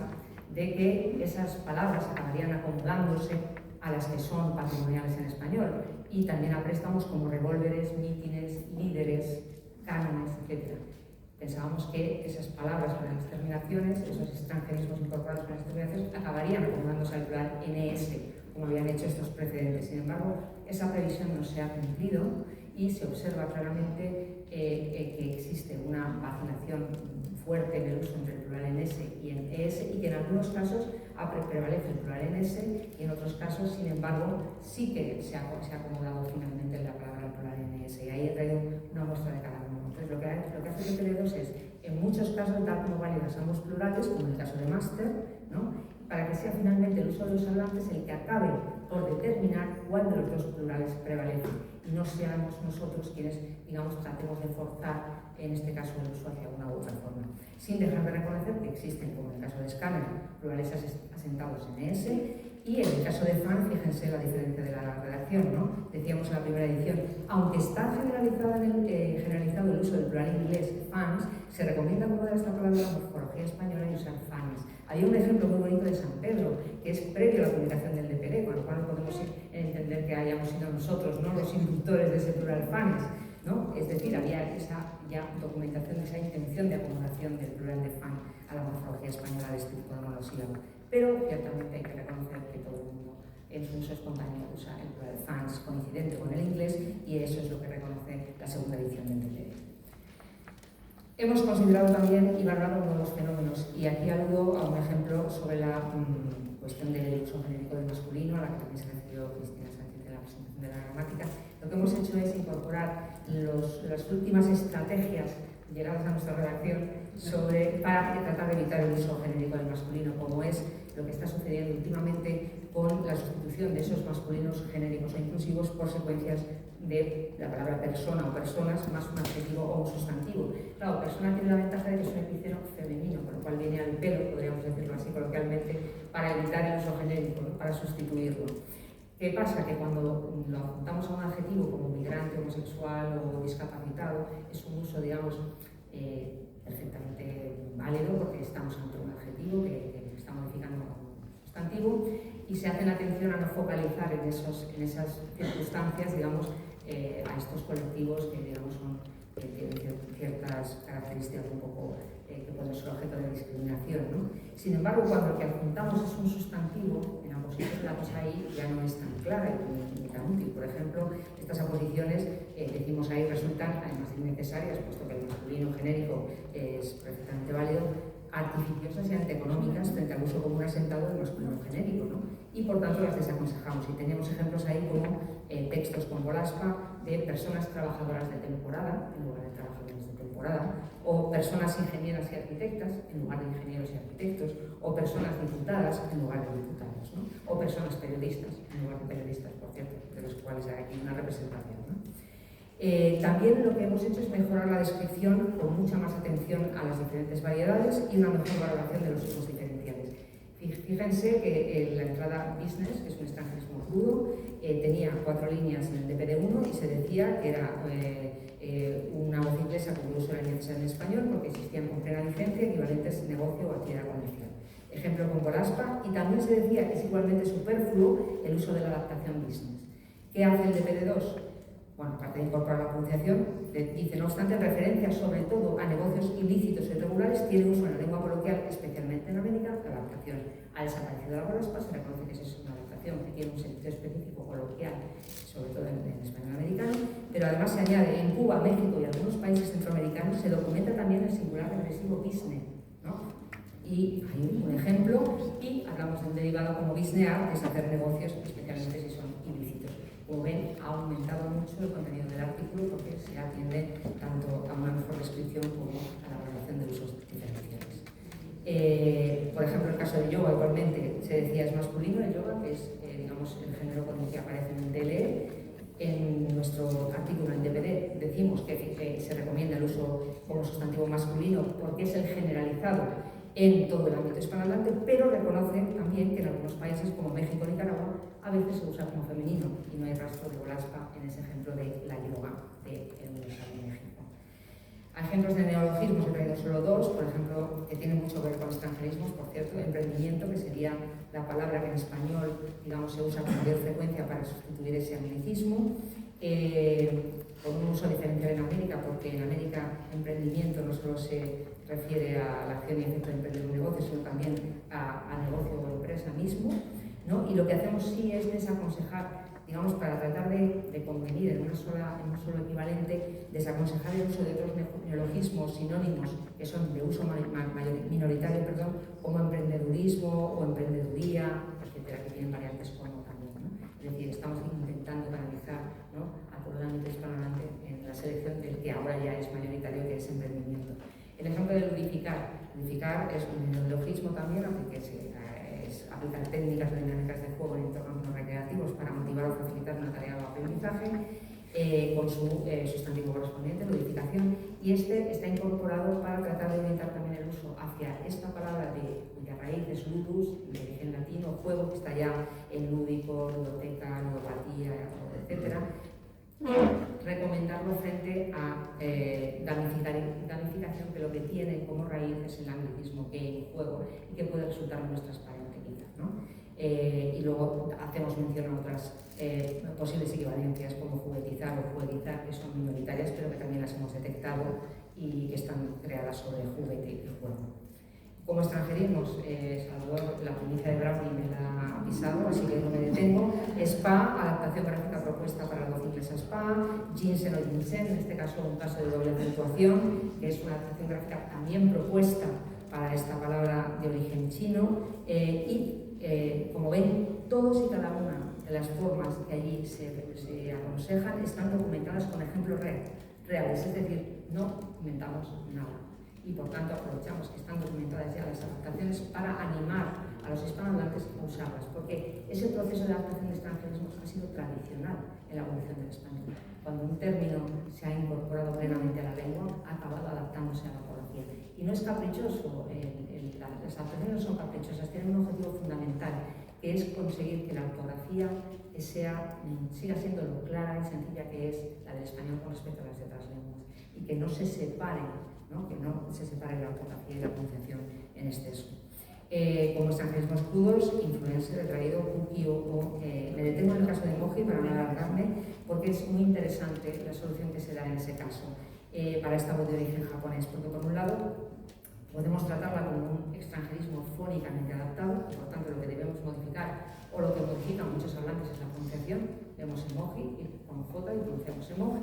de que esas palabras acabarían acomodándose a las que son patrimoniales en español, y también a préstamos como revólveres, mítines, líderes, cánones, etc. Pensábamos que esas palabras con las terminaciones, esos extranjerismos incorporados con las terminaciones, acabarían acomodándose al plural NS, como habían hecho estos precedentes. Sin embargo, esa previsión no se ha cumplido y se observa claramente que existe una vacilación fuerte en el uso entre el plural en S y en ES, y que en algunos casos prevalece el plural en S, y en otros casos, sin embargo, sí que se ha acomodado finalmente la palabra al plural en ES, y ahí he traído una muestra de cada uno. Entonces, lo que hace el DPD2 es, en muchos casos, dar como válidas ambos plurales, como en el caso de máster, ¿no?, para que sea finalmente el uso de los hablantes el que acabe por determinar cuál de los dos plurales prevalece, y no seamos nosotros quienes, digamos, tratemos de forzar, en este caso, el uso hacia una u otra forma, sin dejar de reconocer que existen, como en el caso de Scanner, plurales asentados en ES, y en el caso de FAN, fíjense la diferencia de la redacción, ¿no? Decíamos en la primera edición, aunque está generalizado el uso del plural inglés, fans, se recomienda acomodar esta palabra a la morfología española y usar fans. Hay un ejemplo muy bonito de San Pedro, que es previo a la publicación del DPD, con lo cual no podemos entender que hayamos sido nosotros, ¿no?, los inductores de ese plural fans, ¿no? Es decir, había esa ya documentación, esa intención de acomodación del plural de fan a la morfología española de este tipo de monosílabo. Pero ciertamente hay que reconocer que todo el mundo en su uso espontáneo usa el plural fans coincidente con el inglés, y eso es lo que reconoce la segunda edición del DPD. Hemos considerado también y valorado nuevos fenómenos, y aquí aludo a un ejemplo sobre la cuestión del uso genérico del masculino, a la que también se refirió Cristina Sánchez en la presentación de la gramática. Lo que hemos hecho es incorporar las últimas estrategias llegadas a nuestra redacción para tratar de evitar el uso genérico del masculino, como es lo que está sucediendo últimamente con la sustitución de esos masculinos genéricos o inclusivos por secuencias de la palabra persona o personas más un adjetivo o un sustantivo. Claro, persona tiene la ventaja de que es un epíteto femenino, con lo cual viene al pelo, podríamos decirlo así coloquialmente, para evitar el uso genérico, ¿no? Para sustituirlo. ¿Qué pasa? Que cuando lo apuntamos a un adjetivo como migrante, homosexual o discapacitado, es un uso, digamos, perfectamente válido porque estamos ante un adjetivo que está modificando un sustantivo y se hace atención a no focalizar en esas circunstancias, digamos, a estos colectivos que, digamos, tienen ciertas características un poco que pueden ser objeto de discriminación, ¿no? Sin embargo, cuando lo que adjuntamos es un sustantivo, en la posición la cosa ahí ya no es tan clara y tan útil. Por ejemplo, estas aposiciones, decimos ahí, resultan además innecesarias, puesto que el masculino genérico es perfectamente válido, artificiosas y antieconómicas frente al uso común asentado del masculino genérico, ¿no? Y por tanto las desaconsejamos. Y tenemos ejemplos ahí como textos con Volaspa de personas trabajadoras de temporada en lugar de trabajadores de temporada, o personas ingenieras y arquitectas en lugar de ingenieros y arquitectos, o personas diputadas en lugar de diputados, ¿no? O personas periodistas en lugar de periodistas, por cierto, de los cuales hay aquí una representación, ¿no? También lo que hemos hecho es mejorar la descripción con mucha más atención a las diferentes variedades y una mejor valoración de los usos diferenciales. Fíjense que la entrada business, que es un extranjerismo crudo, tenía 4 líneas en el DPD1 y se decía que era una voz inglesa con uso de la necesaria en español porque existían con plena licencia equivalentes negocio o actividad comercial. Ejemplo con Volaspa, y también se decía que es igualmente superfluo el uso de la adaptación business. ¿Qué hace el DPD2? Bueno, aparte de incorporar la pronunciación, dice, no obstante, en referencia sobre todo a negocios ilícitos y irregulares, tiene uso en la lengua coloquial, especialmente en América, la adaptación. Al desaparecido la Volaspa se reconoce que es una adaptación que tiene un sentido específico coloquial, sobre todo en español americano, pero además se añade en Cuba, México y algunos países centroamericanos se documenta también el singular regresivo business, ¿no? Y hay un ejemplo, y hablamos del derivado como businear, que es hacer negocios, especialmente si son ilícitos. Como ven, ha aumentado mucho el contenido del artículo porque se atiende tanto a una mejor descripción como a la valoración de usos diferenciales. Por ejemplo, el caso de yoga, igualmente se decía es masculino el yoga, que es digamos, el género con el que aparece en el DLE. En nuestro artículo en DPD decimos que se recomienda el uso como sustantivo masculino porque es el generalizado en todo el ámbito hispanohablante, pero reconoce también que en algunos países como México y Nicaragua a veces se usa como femenino y no hay rastro de Volaspa en ese ejemplo de la yoga de Universidad de México. A ejemplos de neologismos he traído solo 2, por ejemplo, que tienen mucho que ver con extranjerismos, por cierto, emprendimiento, que sería la palabra que en español, digamos, se usa con mayor frecuencia para sustituir ese anglicismo, con un uso diferencial en América, porque en América emprendimiento no solo se refiere a la acción y efecto de emprender un negocio, sino también a negocio o empresa mismo, ¿no? Y lo que hacemos sí es desaconsejar, digamos, para tratar de convenir en un solo equivalente, desaconsejar el uso de otros neologismos sinónimos que son de uso minoritario, como emprendedurismo o emprendeduría, etcétera, que tienen variantes como también, ¿no? Es decir, estamos intentando canalizar, ¿no?, a todo el ámbito hispanohablante en la selección del que ahora ya es mayoritario, que es emprendimiento. El ejemplo de ludificar. Ludificar es un neologismo también, aunque es aplicar técnicas o dinámicas de juego en entornos no recreativos para motivar o facilitar una tarea o aprendizaje, con su sustantivo correspondiente, ludificación, y este está incorporado para tratar de orientar también el uso hacia esta palabra cuya raíz es ludus, de origen latino, juego, que está ya en lúdico, ludoteca, ludopatía, etcétera. Recomendarlo frente a gamificación, que lo que tiene como raíz es el anglicismo game, juego, y que puede resultar menos transparente quizás, ¿no? Y luego hacemos mención a otras posibles equivalencias como juguetizar o jueguizar, que son minoritarias pero que también las hemos detectado y que están creadas sobre juguete y juego. Como extranjerismos, Salvador, la provincia de Brownie me la ha pisado, así que no me detengo. SPA, adaptación gráfica propuesta para la voz inglesa SPA, Jinsen o Jinsen, en este caso un caso de doble acentuación, que es una adaptación gráfica también propuesta para esta palabra de origen chino, como ven, todos y cada una de las formas que allí se aconsejan están documentadas con ejemplos reales, es decir, no inventamos nada. Y por tanto aprovechamos que están documentadas ya las adaptaciones para animar a a los hispanohablantes a usarlas, porque ese proceso de adaptación de extranjerismo ha sido tradicional en la evolución del español. Cuando un término se ha incorporado plenamente a la lengua, ha acabado adaptándose a la ortografía. Y no es caprichoso, las adaptaciones no son caprichosas, tienen un objetivo fundamental, que es conseguir que la ortografía siga siendo lo clara y sencilla que es la del español con respecto a las de otras lenguas, y que no se separe, ¿no? Que no se separe la ortografía y la pronunciación en exceso. Como extranjerismos crudos, influencer, he traído Ukiyo. Me detengo en el caso de emoji para no alargarme, porque es muy interesante la solución que se da en ese caso para esta voz de origen japonés, porque por un lado podemos tratarla como un extranjerismo fónicamente adaptado, y por tanto lo que debemos modificar, o lo que modifican muchos hablantes, es la pronunciación. Vemos emoji con J y pronunciamos emoji.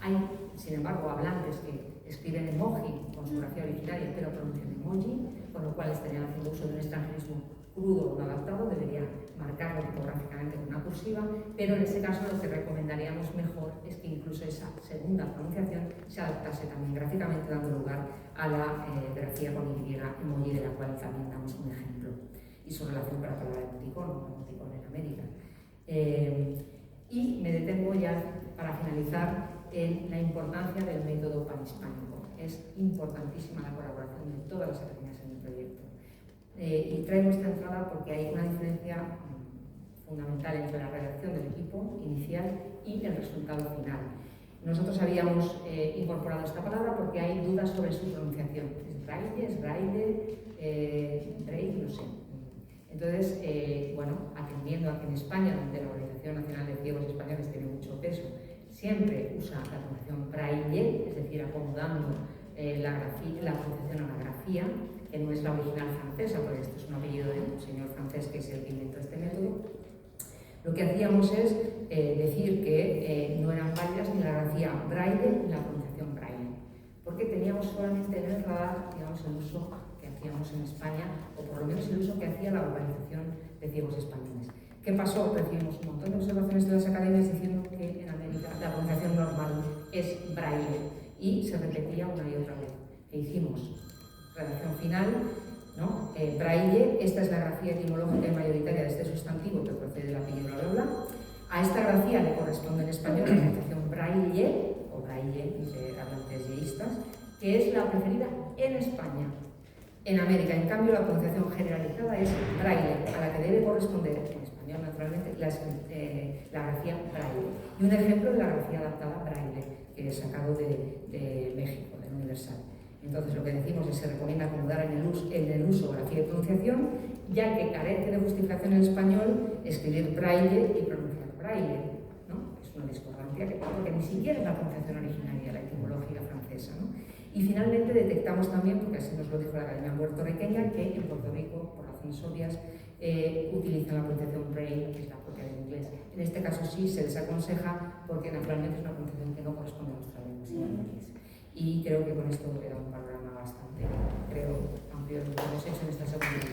Hay, sin embargo, hablantes que escriben emoji con su grafía originaria, pero pronuncian emoji, con lo cual estarían haciendo uso de un extranjerismo crudo o no adaptado, deberían marcarlo tipográficamente con una cursiva, pero en ese caso lo que recomendaríamos mejor es que incluso esa segunda pronunciación se adaptase también gráficamente, dando lugar a la grafía con Y, emoji, de la cual también damos un ejemplo, y su relación con la palabra emoticón en América. Y me detengo ya, para finalizar, en la importancia del método panhispánico. Es importantísima la colaboración de todas las academias en el proyecto. Y traigo esta entrada porque hay una diferencia fundamental entre la redacción del equipo inicial y el resultado final. Nosotros habíamos incorporado esta palabra porque hay dudas sobre su pronunciación. ¿Es braille? ¿Es braille? ¿Braille? No sé. Entonces, bueno, atendiendo a que en España, donde la Organización Nacional de Ciegos Españoles tiene mucho peso, siempre usa la pronunciación braille, es decir, acomodando la pronunciación a la grafía, que no es la original francesa, porque este es un apellido de un señor francés que es el que inventó este método. Lo que hacíamos es decir que no eran válidas ni la grafía braille ni la pronunciación braille, porque teníamos solamente en el radar, digamos, el uso que hacíamos en España, o por lo menos el uso que hacía la Organización de Ciegos Españoles. ¿Qué pasó? Recibimos un montón de observaciones de las academias diciendo que en América la pronunciación normal es braille, y se repetía una y otra vez. ¿Qué hicimos? Redacción final, ¿no? Braille, esta es la grafía etimológica y mayoritaria de este sustantivo que procede del apellido bla bla bla. A esta grafía le corresponde en español la pronunciación braille, o braille, entre hablantes yeístas, que es la preferida en España. En América, en cambio, la pronunciación generalizada es braille, a la que debe corresponder, en español naturalmente, la grafía braille. Y un ejemplo de la grafía adaptada braille, que he sacado de México, del Universal. Entonces, lo que decimos es que se recomienda acomodar en el uso grafía y pronunciación, ya que carece de justificación en español escribir braille y pronunciar braille, ¿no? Es una discordancia porque ni siquiera es la pronunciación originaria, la etimológica francesa, ¿no? Y finalmente detectamos también, porque así nos lo dijo la Academia puertorriqueña, que en Puerto Rico, por razones obvias, utilizan la pronunciación braille, que es la propia del inglés. En este caso sí se les aconseja, porque naturalmente es una pronunciación que no corresponde a nuestra lengua, sino al inglés. Y creo que con esto queda un panorama bastante, creo, amplio de lo que hemos hecho en esta segunda.